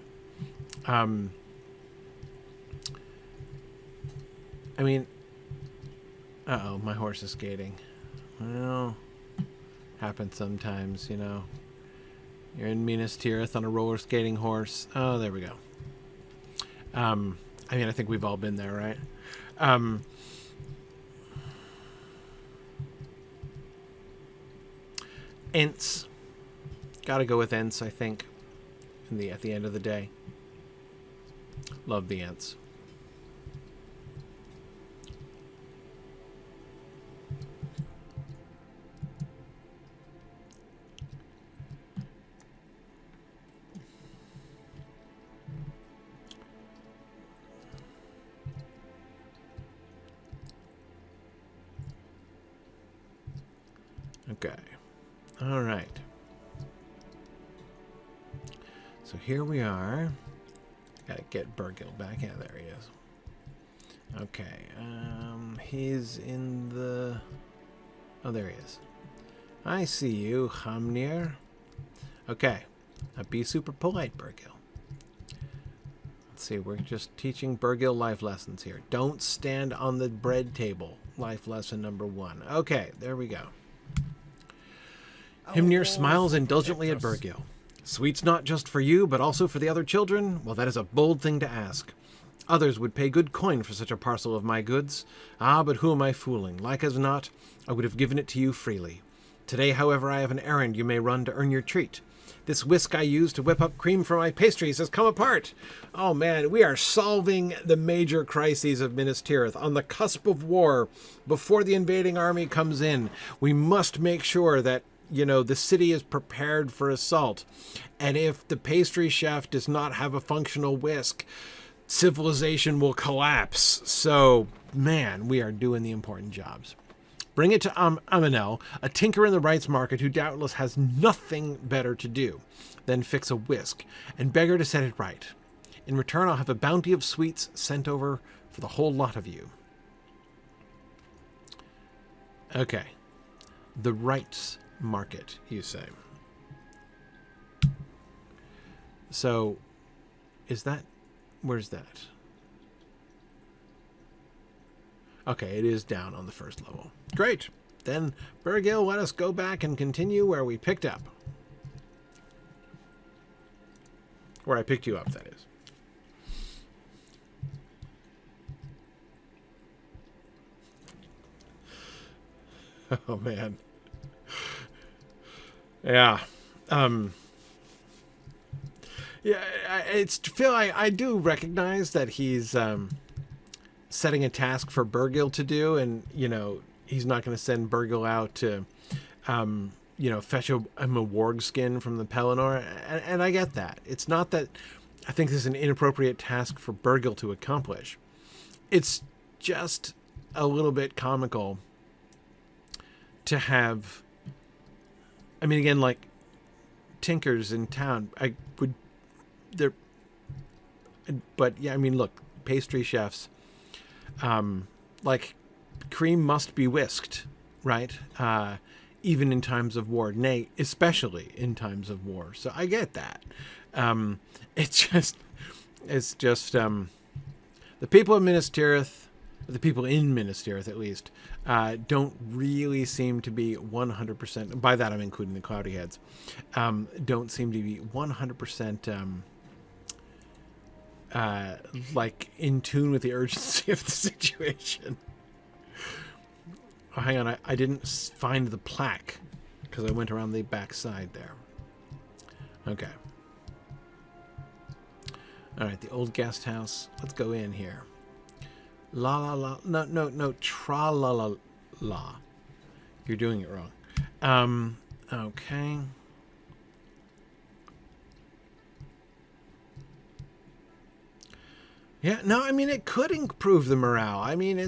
I mean, uh-oh, my horse is skating. Well, happens sometimes, you know. You're in Minas Tirith on a roller skating horse. Oh, there we go. I mean, I think we've all been there, right? Ents. Gotta go with Ents, I think. At the end of the day. Love the Ents. Okay. All right. So here we are. Gotta get Bergil back. Yeah, there he is. Okay. He's in the... Oh, there he is. I see you, Himnir. Okay. Now be super polite, Bergil. Let's see. We're just teaching Bergil life lessons here. Don't stand on the bread table. Life lesson number 1. Okay, there we go. Himnir smiles indulgently at Bergil. Sweets not just for you, but also for the other children? Well, that is a bold thing to ask. Others would pay good coin for such a parcel of my goods. Ah, but who am I fooling? Like as not, I would have given it to you freely. Today, however, I have an errand you may run to earn your treat. This whisk I use to whip up cream for my pastries has come apart. Oh man, we are solving the major crises of Minas Tirith on the cusp of war. Before the invading army comes in, we must make sure that, you know, the city is prepared for assault. And if the pastry chef does not have a functional whisk, civilization will collapse. So, man, we are doing the important jobs. Bring it to Amonel, a tinker in the rights market who doubtless has nothing better to do than fix a whisk, and beg her to set it right. In return, I'll have a bounty of sweets sent over for the whole lot of you. Okay. The rights market, you say. So, is that... Where's that? Okay, it is down on the first level. Great. Then, Bergil, let us go back and continue where we picked up. Where I picked you up, that is. Oh, man. Yeah. Yeah, it's Phil. I do recognize that he's setting a task for Bergil to do, and he's not going to send Bergil out to fetch him a warg skin from the Pelennor, and I get that. It's not that I think this is an inappropriate task for Bergil to accomplish. It's just a little bit comical to have. I mean, again, like Tinkers in town, but yeah, I mean, look, pastry chefs, like cream must be whisked, right? Even in times of war, nay, especially in times of war. So I get that. It's just the people of Minas Tirith, the people in Minas Tirith at least, don't really seem to be 100%. By that I'm including the Cloudy Heads. Don't seem to be 100%. Like in tune with the urgency of the situation. Oh, hang on, I didn't find the plaque because I went around the back side there. Okay. All right, the old guest house. Let's go in here. La la la. No. Tra la la la. You're doing it wrong. Okay. Yeah, no, I mean, it could improve the morale. I mean,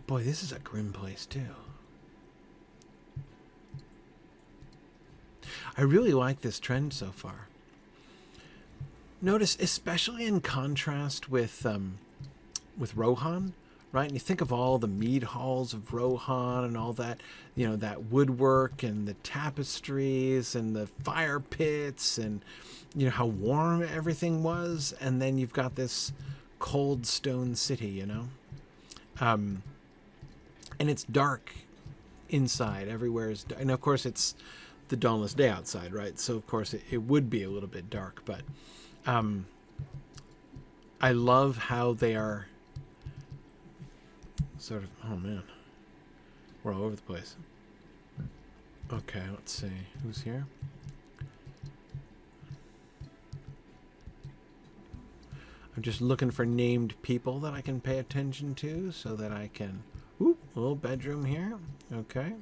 boy, this is a grim place, too. I really like this trend so far. Notice, especially in contrast with Rohan, right? And you think of all the mead halls of Rohan and all that, that woodwork and the tapestries and the fire pits and, how warm everything was. And then you've got this cold stone city, and it's dark inside. Everywhere is dark. And of course it's the dawnless day outside, right? So of course it would be a little bit dark, but I love how they are sort of, oh man, we're all over the place. Okay, let's see, who's here? I'm just looking for named people that I can pay attention to so that I can, a little bedroom here, okay.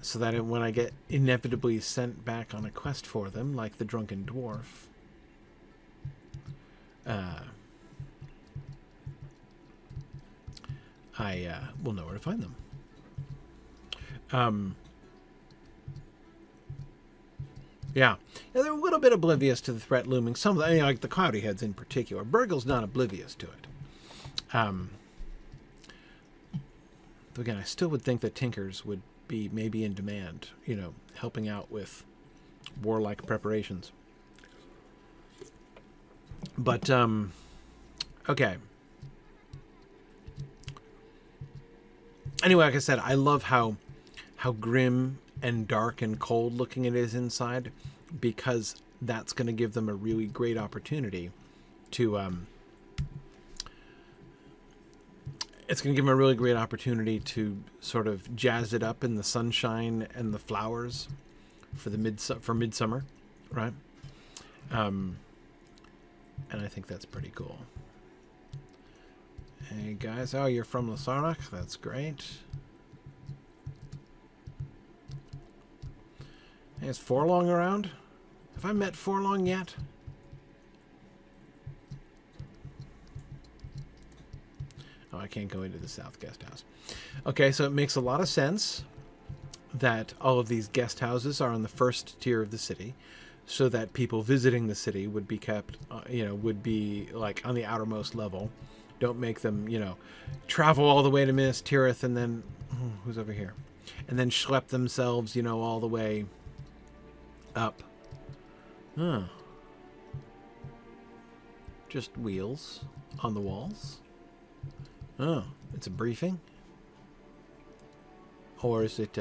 So that when I get inevitably sent back on a quest for them, like the drunken dwarf, I will know where to find them. Yeah, they're a little bit oblivious to the threat looming. Some of them, like the Cloudy Heads in particular. Bergil's not oblivious to it. Though again, I still would think that Tinkers would be maybe in demand, helping out with warlike preparations. But, okay. Anyway, like I said, I love how grim and dark and cold looking it is inside, because that's going to give them a really great opportunity to, it's going to give them a really great opportunity to sort of jazz it up in the sunshine and the flowers for midsummer, right? And I think that's pretty cool. Hey guys, oh, you're from Rossaran? That's great. Hey, is Forlong around? Have I met Forlong yet? Oh, I can't go into the South Guest House. Okay, so it makes a lot of sense that all of these guest houses are on the first tier of the city, so that people visiting the city would be kept, would be like on the outermost level. Don't make them, travel all the way to Minas Tirith and then, who's over here? And then schlep themselves, all the way up. Huh. Just wheels on the walls. Oh, it's a briefing? Or is it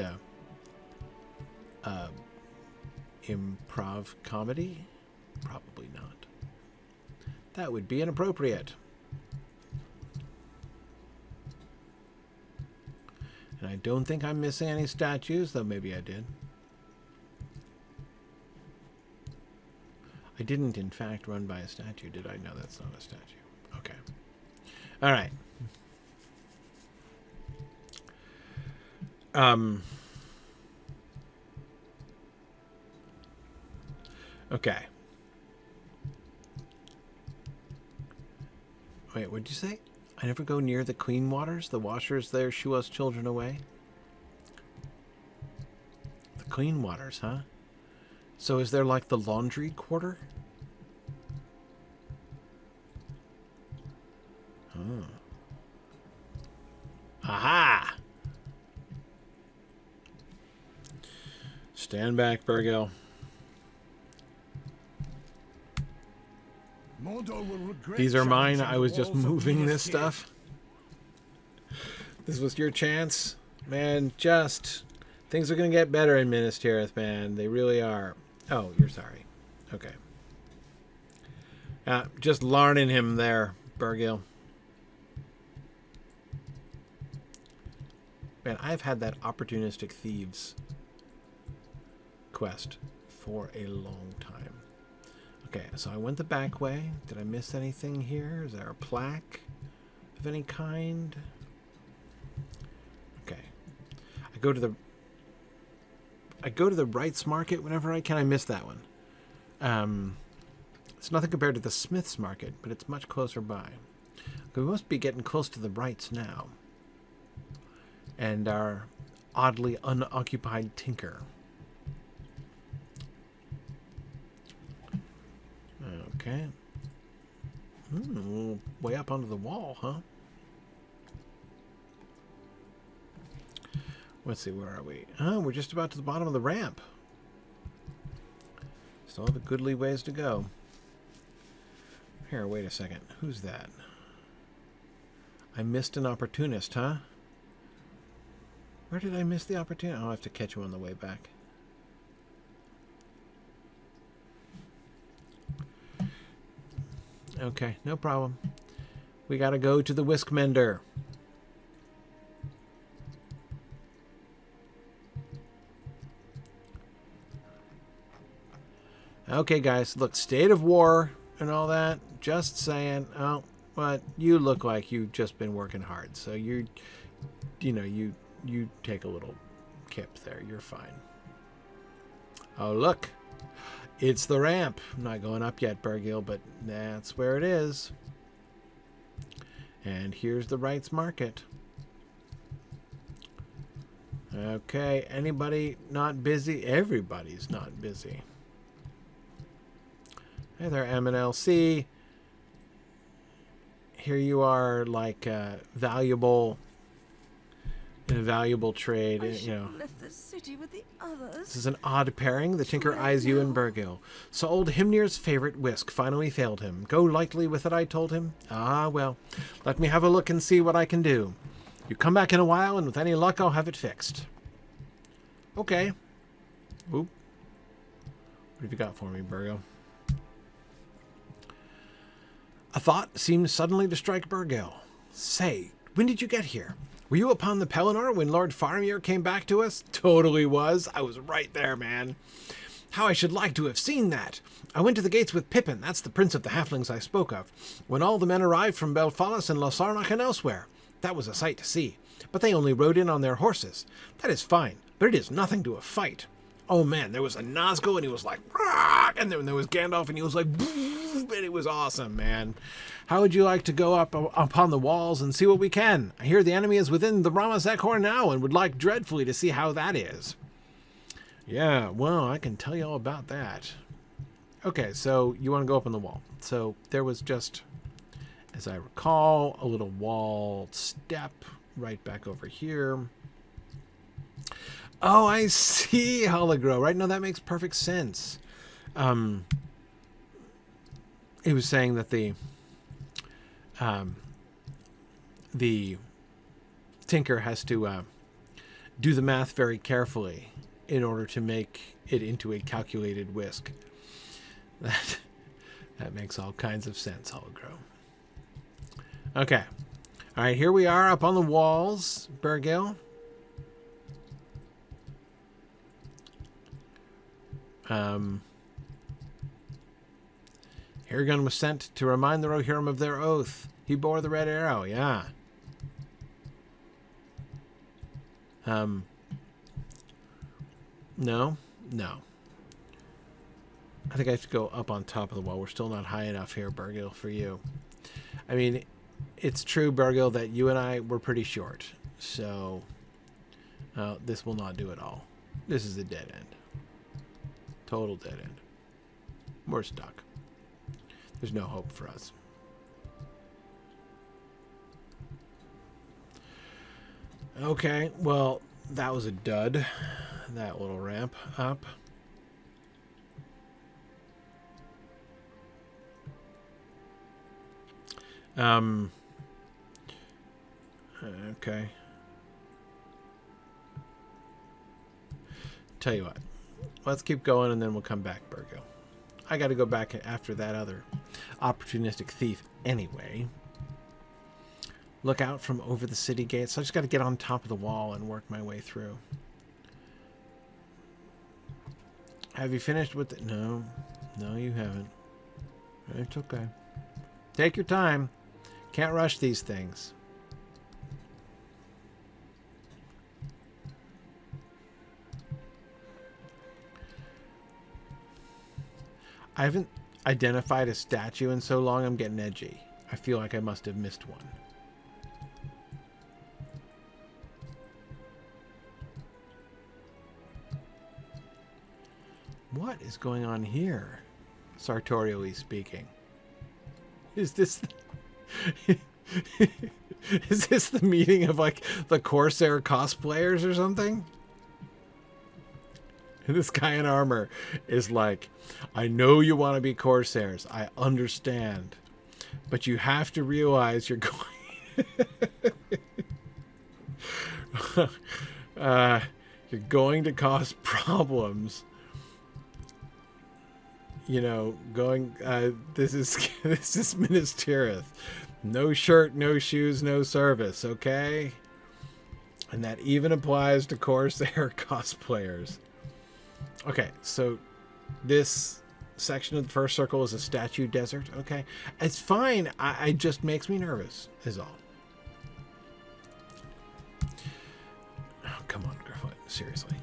improv comedy? Probably not. That would be inappropriate. And And I don't think I'm missing any statues, though maybe I did. I didn't, in fact, run by a statue, did I? No, that's not a statue. Okay. All right. Okay. Wait, what'd you say? I never go near the clean waters. The washers there shoo us children away. The clean waters, huh? So is there like the laundry quarter? Oh. Aha! Stand back, Bergil. These are mine. I was just moving this stuff. This was your chance. Man, just... Things are going to get better in Minas Tirith, man. They really are. Oh, you're sorry. Okay. Just larning him there, Bergil. Man, I've had that opportunistic thieves quest for a long time. Okay, so I went the back way. Did I miss anything here? Is there a plaque of any kind? Okay. I go to the Wrights Market whenever I can. I miss that one. It's nothing compared to the Smith's Market, but it's much closer by. We must be getting close to the Wrights now. And our oddly unoccupied Tinker. Okay. Way up onto the wall, huh? Let's see, where are we? Oh, we're just about to the bottom of the ramp. Still have a goodly ways to go. Here, wait a second. Who's that? I missed an opportunist, huh? Where did I miss the opportunity? I'll have to catch you on the way back. Okay, no problem. We gotta go to the whisk mender. Okay, guys, look, state of war and all that. Just saying. Oh, but you look like you've just been working hard. So you take a little kip there. You're fine. Oh, look. It's the ramp. I'm not going up yet, Bergil, but that's where it is. And here's the Wrights Market. Okay, anybody not busy? Everybody's not busy. Hey there, Amonel. Here you are, like valuable, in a valuable trade. You know, left the city with the others. This is an odd pairing. The Tinker eyes you and Bergil. So old Himnir's favorite whisk finally failed him. Go lightly with it, I told him. Ah, well, let me have a look and see what I can do. You come back in a while, and with any luck, I'll have it fixed. Okay. Oop. What have you got for me, Bergil? A thought seemed suddenly to strike Bergil. Say, when did you get here? Were you upon the Pelennor when Lord Faramir came back to us? Totally was. I was right there, man. How I should like to have seen that. I went to the gates with Pippin, that's the prince of the halflings I spoke of, when all the men arrived from Belfalis and Rossaran and elsewhere. That was a sight to see. But they only rode in on their horses. That is fine, but it is nothing to a fight. Oh man, there was a Nazgul and he was like, Rah! And then there was Gandalf and he was like, and it was awesome, man. How would you like to go up upon the walls and see what we can? I hear the enemy is within the Ramazakhor now and would like dreadfully to see how that is. Yeah, well, I can tell you all about that. Okay, so you want to go up on the wall. So there was just, as I recall, a little wall step right back over here. Oh, I see, Hologro. Right, no, that makes perfect sense. He was saying that the Tinker has to do the math very carefully in order to make it into a calculated whisk. That makes all kinds of sense, Hologro. Okay. All right, here we are up on the walls, Bergil. Hirgun was sent to remind the Rohirrim of their oath. He bore the red arrow, yeah. No. I think I have to go up on top of the wall. We're still not high enough here, Bergil, for you. I mean, it's true, Burglar, that you and I were pretty short. So, this will not do it all. This is a dead end. Total dead end. We're stuck. There's no hope for us. Okay, well, that was a dud. That little ramp up. Okay. Tell you what. Let's keep going and then we'll come back, Bergil. I got to go back after that other opportunistic thief anyway. Look out from over the city gates. So I just got to get on top of the wall and work my way through. Have you finished with it? No. No, you haven't. It's okay. Take your time. Can't rush these things. I haven't identified a statue in so long I'm getting edgy. I feel like I must have missed one. What is going on here? Sartorially speaking. Is this is this the meeting of like the Corsair cosplayers or something? This guy in armor is like, I know you want to be Corsairs. I understand. But you have to realize you're you're going to cause problems. You know, this is Minas Tirith. No shirt, no shoes, no service, okay? And that even applies to Corsair cosplayers. Okay, so this section of the first circle is a statue desert, okay? It's fine. It just makes me nervous, is all. Oh, come on, Gryfflet. Seriously.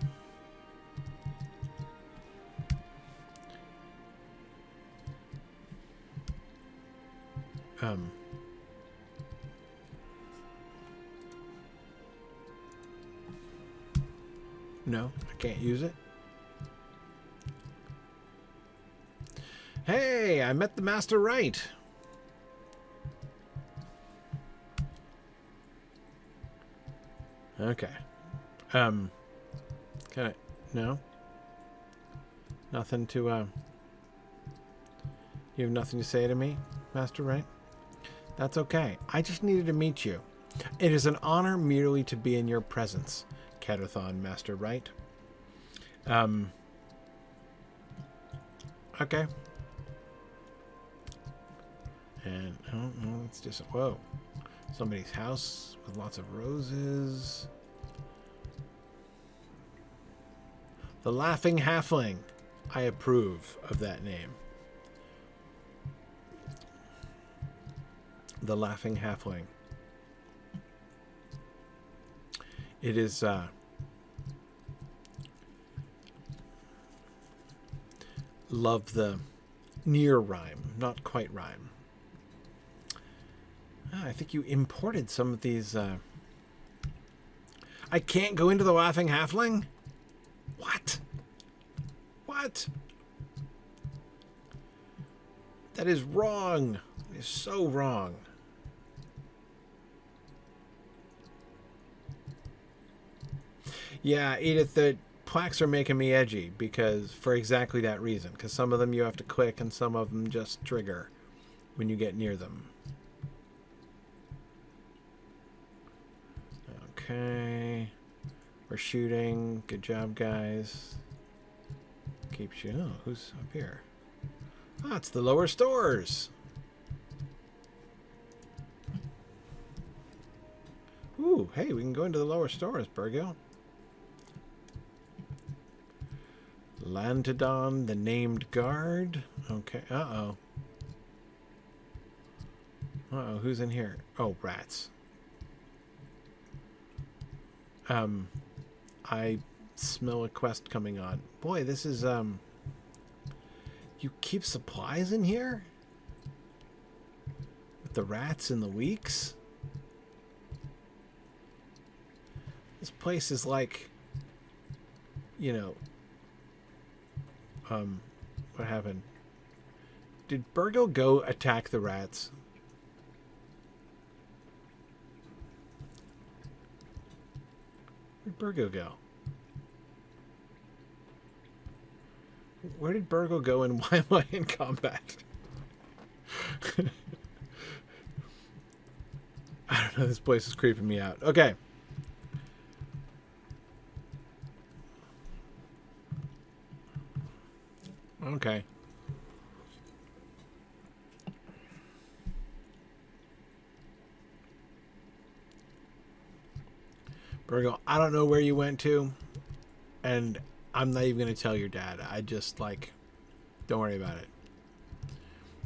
No, I can't use it. Hey, I met the master right. Okay. Can I? No? Nothing to, you have nothing to say to me, Master Right? That's okay. I just needed to meet you. It is an honor merely to be in your presence, Catathon, Master Right. Okay. And, I don't know, it's just, whoa. Somebody's house with lots of roses. The Laughing Halfling. I approve of that name. The Laughing Halfling. It is, love the near rhyme, not quite rhyme. I think you imported some of these, I can't go into the Laughing Halfling? What? What? That is wrong. It is so wrong. Yeah, Edith, the plaques are making me edgy because for exactly that reason. Because some of them you have to click and some of them just trigger when you get near them. Okay. We're shooting. Good job, guys. Keep shooting. Oh, who's up here? Ah, it's the lower stores. Ooh, hey, we can go into the lower stores, Bergil. Lantidon, the named guard. Okay. Uh-oh. Uh-oh, who's in here? Oh, rats. I smell a quest coming on. Boy, this is, you keep supplies in here? With the rats and the weeks? This place is like, you know, what happened? Did Bergil go attack the rats? Where'd Bergil go? Where did Bergil go and why am I in combat? I don't know, this place is creeping me out. Okay. Okay. Bergil, I don't know where you went to, and I'm not even going to tell your dad. I just, like, don't worry about it.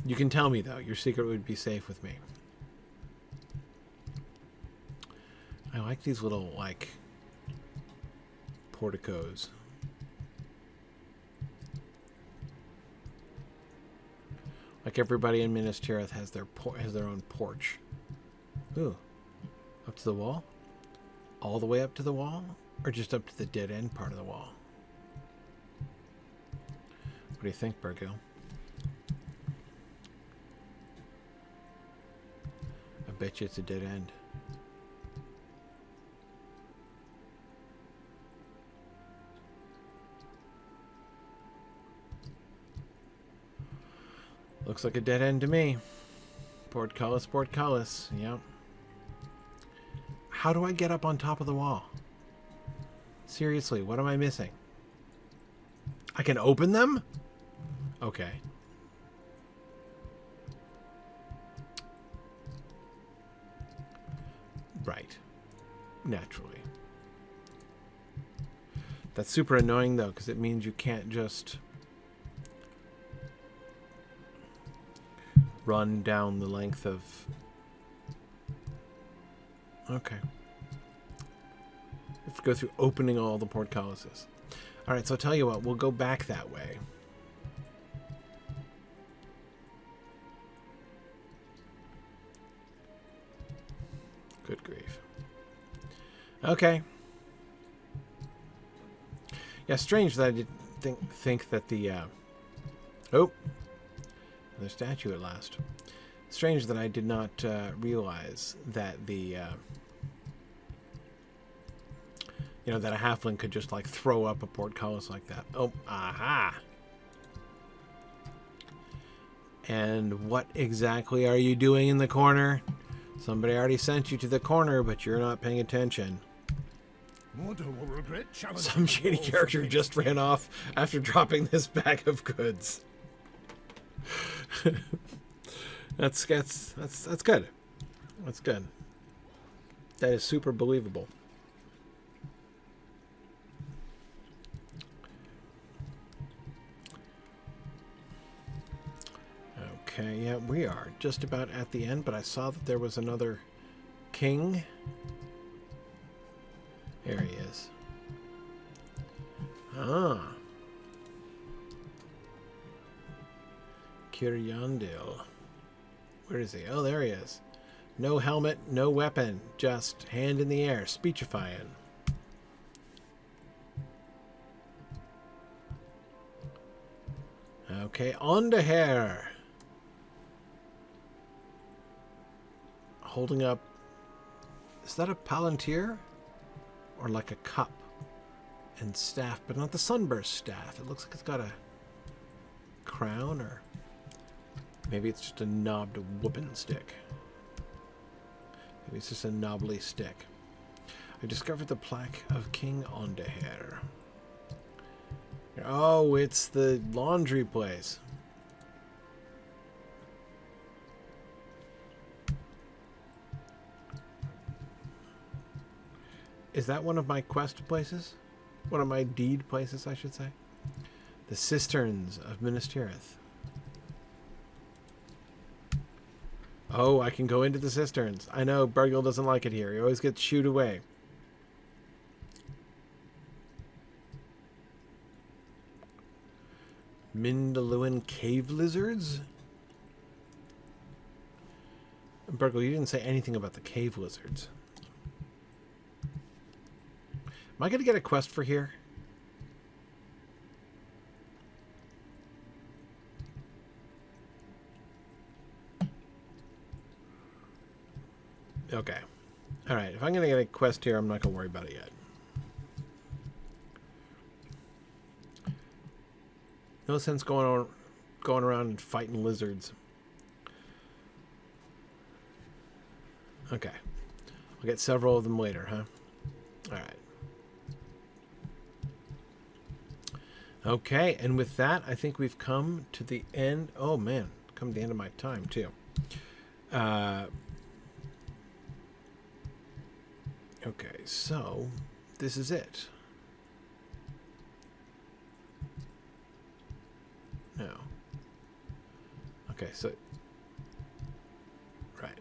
You can tell me, though. Your secret would be safe with me. I like these little, like, porticos. Like everybody in Minas Tirith has their own porch. Ooh. Up to the wall? All the way up to the wall? Or just up to the dead end part of the wall? What do you think, Bergil? I bet you it's a dead end. Looks like a dead end to me. Portcullis, portcullis. Yep. How do I get up on top of the wall? Seriously, what am I missing? I can open them? Okay. Right. Naturally. That's super annoying, though, because it means you can't just run down the length of... Okay. Have to go through opening all the portcullises. Alright, so I'll tell you what, we'll go back that way. Good grief. Okay. Yeah, strange that I didn't think that the... Oh! Another statue at last. Strange that I did not realize that the... you know, that a halfling could just, like, throw up a portcullis like that. Oh, aha! And what exactly are you doing in the corner? Somebody already sent you to the corner, but you're not paying attention. Some shady character just ran off after dropping this bag of goods. That's good. That's good. That is super believable. Okay, yeah, we are just about at the end, but I saw that there was another king. There he is. Ah. Kiryandil. Where is he? Oh, there he is. No helmet, no weapon, just hand in the air, speechifying. Okay, on to hair. Holding up... Is that a palantir? Or like a cup and staff, but not the sunburst staff. It looks like it's got a crown, or maybe it's just a knobbed whooping stick. Maybe it's just a knobbly stick. I discovered the plaque of King Ondehair. Oh, it's the laundry place. Is that one of my quest places? One of my deed places, I should say. The cisterns of Minas Tirith. Oh, I can go into the cisterns. I know Bergil doesn't like it here. He always gets shooed away. Mindalluin cave lizards? Burglar, you didn't say anything about the cave lizards. Am I going to get a quest for here? Okay. Alright, if I'm going to get a quest here, I'm not going to worry about it yet. No sense going around and fighting lizards. Okay. I'll get several of them later, huh? Alright. Okay, and with that, I think we've come to the end. Oh, man. Come to the end of my time, too. Okay, so this is it. No. Okay, so... Right.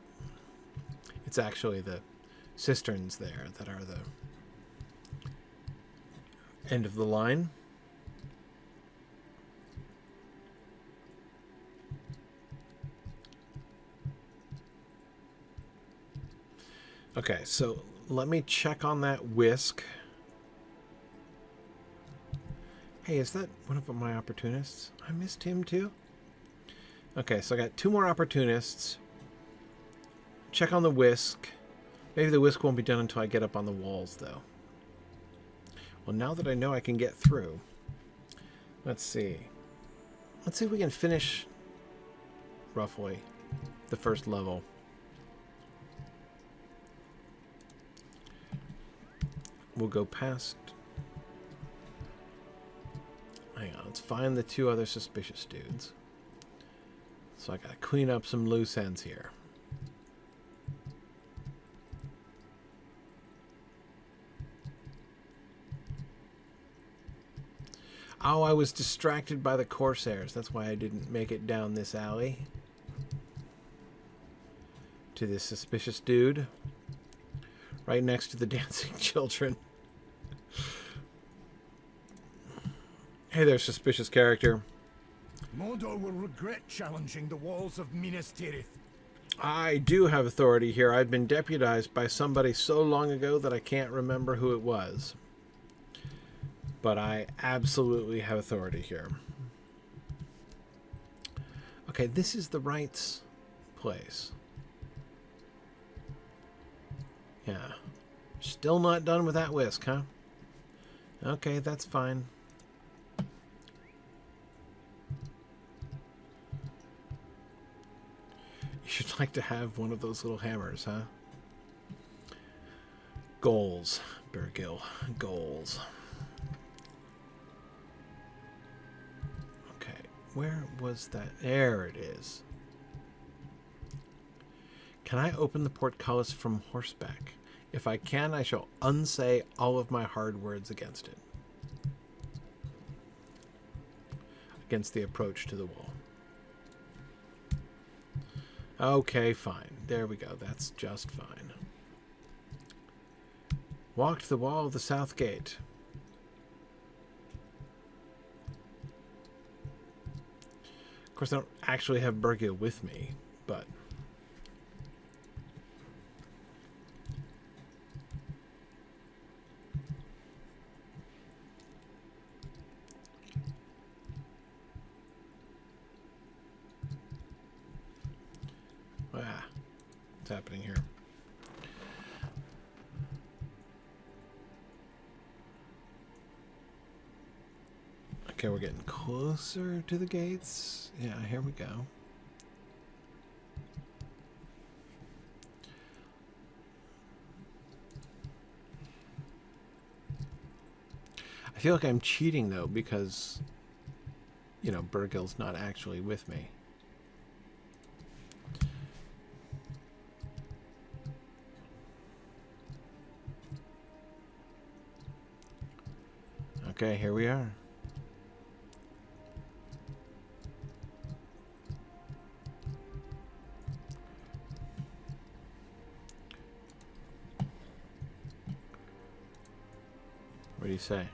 It's actually the cisterns there that are the end of the line. Okay, so let me check on that whisk. Hey, is that one of my opportunists? I missed him too? Okay, so I got 2 more opportunists. Check on the whisk. Maybe the whisk won't be done until I get up on the walls, though. Well, now that I know I can get through, let's see. Let's see if we can finish, roughly, the first level. We'll go past... Hang on, let's find the 2 other suspicious dudes. So I gotta clean up some loose ends here. Oh, I was distracted by the Corsairs. That's why I didn't make it down this alley. To this suspicious dude. Right next to the dancing children. Hey there, suspicious character. Mordor will regret challenging the walls of Minas Tirith. I do have authority here. I've been deputized by somebody so long ago that I can't remember who it was. But I absolutely have authority here. Okay, this is the Wrights' place. Yeah. Still not done with that whisk, huh? Okay, that's fine. You should like to have one of those little hammers, huh? Goals, Bergil. Goals. Okay, where was that? There it is. Can I open the portcullis from horseback? If I can, I shall unsay all of my hard words against it. Against the approach to the wall. Okay, fine. There we go. That's just fine. Walk to the wall of the south gate. Of course, I don't actually have Bergil with me, but... what's happening here? Okay, we're getting closer to the gates. Yeah, here we go. I feel like I'm cheating, though, because, you know, Bergil's not actually with me. Okay, here we are. What do you say?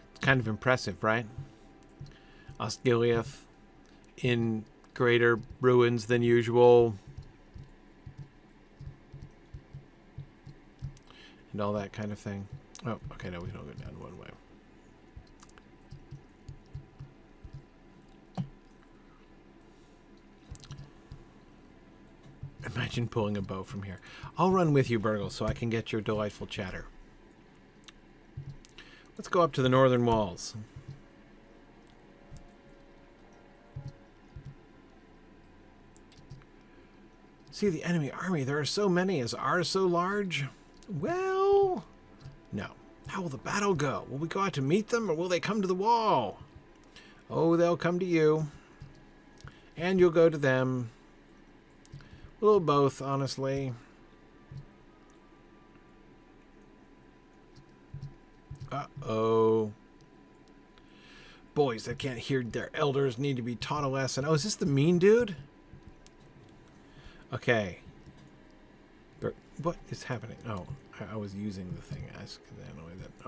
It's kind of impressive, right? Osgiliath in greater ruins than usual. And all that kind of thing. Oh, okay, no, we can all go down one way. Imagine pulling a bow from here. I'll run with you, Burgil, so I can get your delightful chatter. Let's go up to the northern walls. See the enemy army. There are so many. Is ours so large? Well, no. How will the battle go? Will we go out to meet them, or will they come to the wall? Oh, they'll come to you. And you'll go to them. A little both, honestly. Uh-oh. Boys that can't hear their elders need to be taught a lesson. Oh, is this the mean dude? Okay. What is happening? Oh, I was using the thing.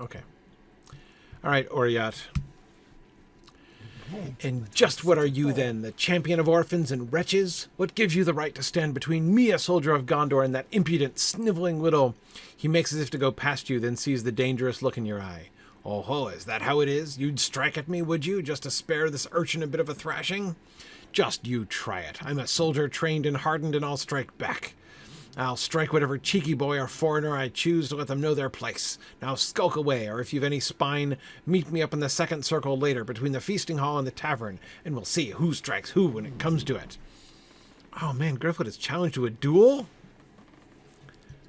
Okay. All right, Oriat. And just what are you then, the champion of orphans and wretches? What gives you the right to stand between me, a soldier of Gondor, and that impudent, sniveling little... He makes as if to go past you, then sees the dangerous look in your eye. Oh ho, is that how it is? You'd strike at me, would you, just to spare this urchin a bit of a thrashing? Just you try it. I'm a soldier trained and hardened, and I'll strike back. I'll strike whatever cheeky boy or foreigner I choose to let them know their place. Now skulk away, or if you've any spine, meet me up in the second circle later between the feasting hall and the tavern, and we'll see who strikes who when it comes to it. Oh man, Gryfflet is challenged to a duel?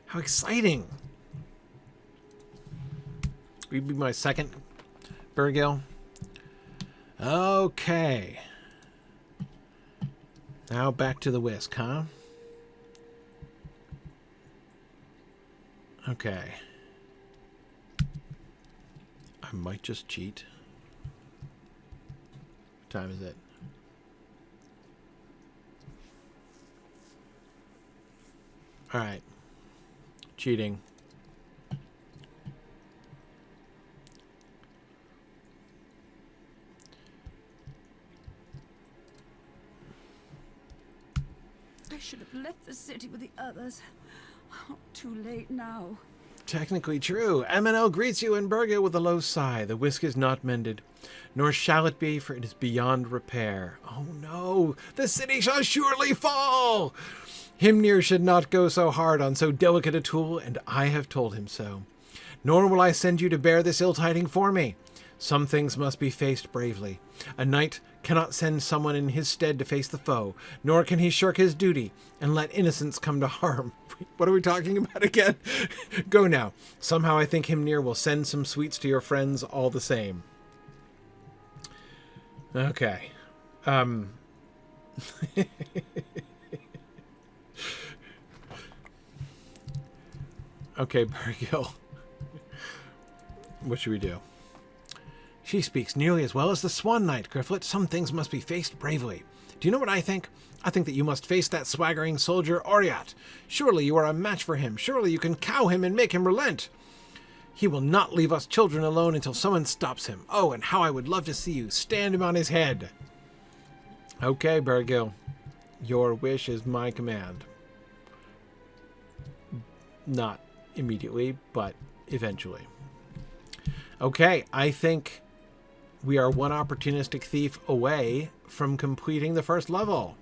How exciting. Will you be my second, Bergil? Okay. Now back to the whisk, huh? Okay. I might just cheat. What time is it? Alright. Cheating. I should have left the city with the others. Oh, too late now. Technically true. Amonel greets you and Bergil with a low sigh. The whisk is not mended, nor shall it be, for it is beyond repair. Oh no, the city shall surely fall! Himnir should not go so hard on so delicate a tool, and I have told him so. Nor will I send you to bear this ill-tiding for me. Some things must be faced bravely. A knight cannot send someone in his stead to face the foe, nor can he shirk his duty and let innocents come to harm. What are we talking about again? Go now. Somehow I think Himnir will send some sweets to your friends all the same. Okay. Okay, Bergil. What should we do? She speaks nearly as well as the Swan Knight, Gryfflet. Some things must be faced bravely. Do you know what I think? I think that you must face that swaggering soldier, Oriat. Surely you are a match for him. Surely you can cow him and make him relent. He will not leave us children alone until someone stops him. Oh, and how I would love to see you stand him on his head. Okay, Bergil. Your wish is my command. Not immediately, but eventually. Okay, I think we are one opportunistic thief away from completing the first level.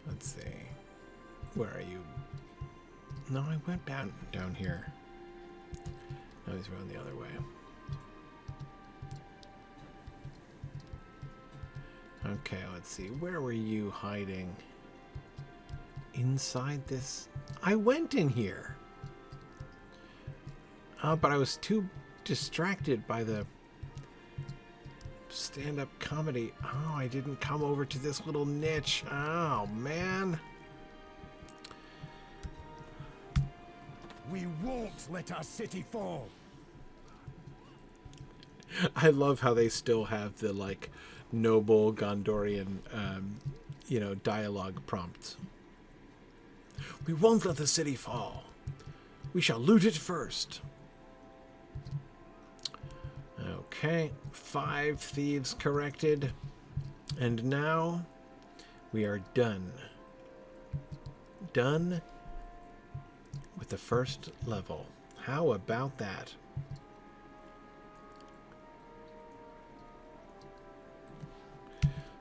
Let's see. Where are you? No, I went down here. No, he's running the other way. Okay, let's see. Where were you hiding? Inside this? I went in here. But I was too distracted by the stand-up comedy. Oh, I didn't come over to this little niche. Oh, man. We won't let our city fall. I love how they still have the, like, noble Gondorian, dialogue prompts. We won't let the city fall. We shall loot it first. Okay, 5 thieves corrected. And now we are done. Done with the first level. How about that?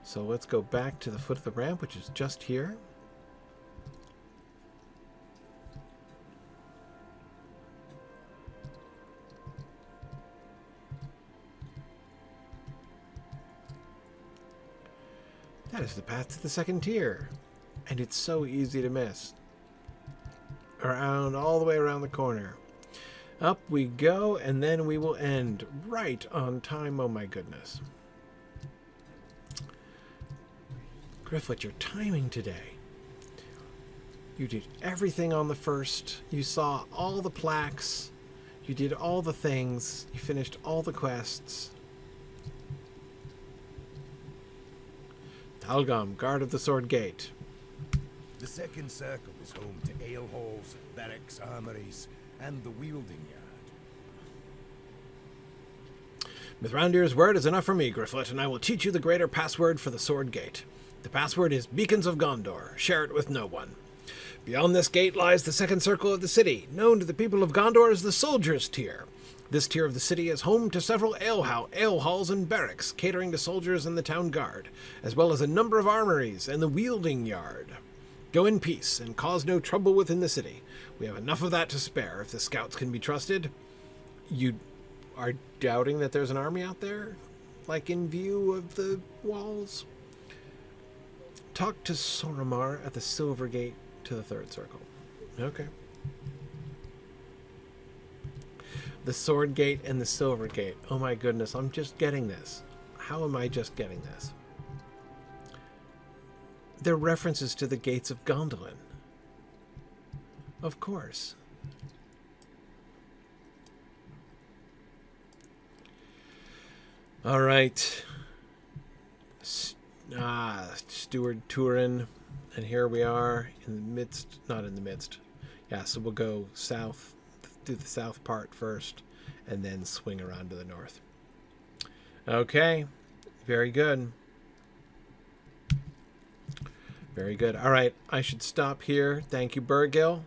So let's go back to the foot of the ramp, which is just here. That is the path to the second tier. And it's so easy to miss. Around, all the way around the corner. Up we go, and then we will end right on time. Oh my goodness. Gryfflet, your timing today. You did everything on the first. You saw all the plaques. You did all the things. You finished all the quests. Talgam, guard of the Sword Gate. The second circle is home to ale halls, barracks, armories, and the wielding yard. Mithrandir's word is enough for me, Gryfflet, and I will teach you the greater password for the Sword Gate. The password is Beacons of Gondor. Share it with no one. Beyond this gate lies the second circle of the city, known to the people of Gondor as the Soldiers' Tier. This tier of the city is home to several ale halls and barracks, catering to soldiers and the town guard, as well as a number of armories and the wielding yard. Go in peace and cause no trouble within the city. We have enough of that to spare, if the scouts can be trusted. You are doubting that there's an army out there? Like in view of the walls? Talk to Soramar at the Silver Gate to the third circle. Okay. The Sword Gate and the Silver Gate. Oh my goodness, I'm just getting this. How am I just getting this? They're references to the gates of Gondolin. Of course. All right. Steward Turin. And here we are in the midst, not in the midst. Yeah, so we'll go south, do the south part first, and then swing around to the north. Okay, very good. Very good. All right, I should stop here. Thank you, Bergil,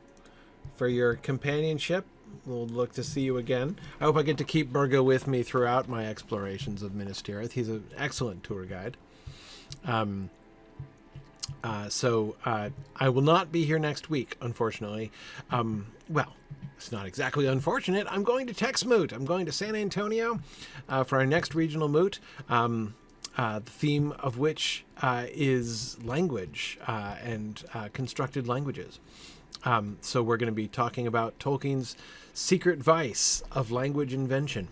for your companionship. We'll look to see you again. I hope I get to keep Bergil with me throughout my explorations of Minas Tirith. He's an excellent tour guide. So I will not be here next week, unfortunately. Well, it's not exactly unfortunate. I'm going to Tex Moot. I'm going to San Antonio for our next regional moot, the theme of which is language and constructed languages. So we're going to be talking about Tolkien's secret vice of language invention.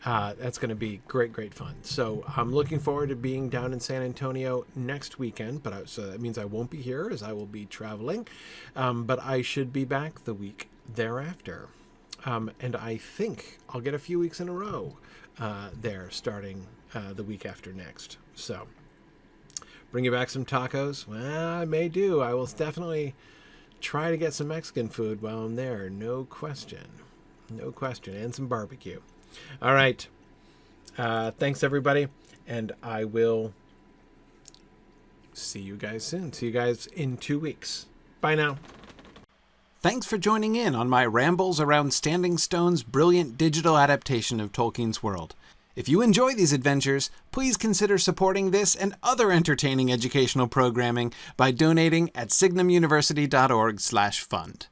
That's going to be great fun. So I'm looking forward to being down in San Antonio next weekend, so that means I won't be here as I will be traveling, but I should be back the week thereafter. And I think I'll get a few weeks in a row there starting the week after next. So bring you back some tacos? Well, I may do. I will definitely try to get some Mexican food while I'm there. No question. No question. And some barbecue. All right. Thanks, everybody. And I will see you guys soon. See you guys in 2 weeks. Bye now. Thanks for joining in on my rambles around Standing Stone's brilliant digital adaptation of Tolkien's world. If you enjoy these adventures, please consider supporting this and other entertaining educational programming by donating at signumuniversity.org/fund.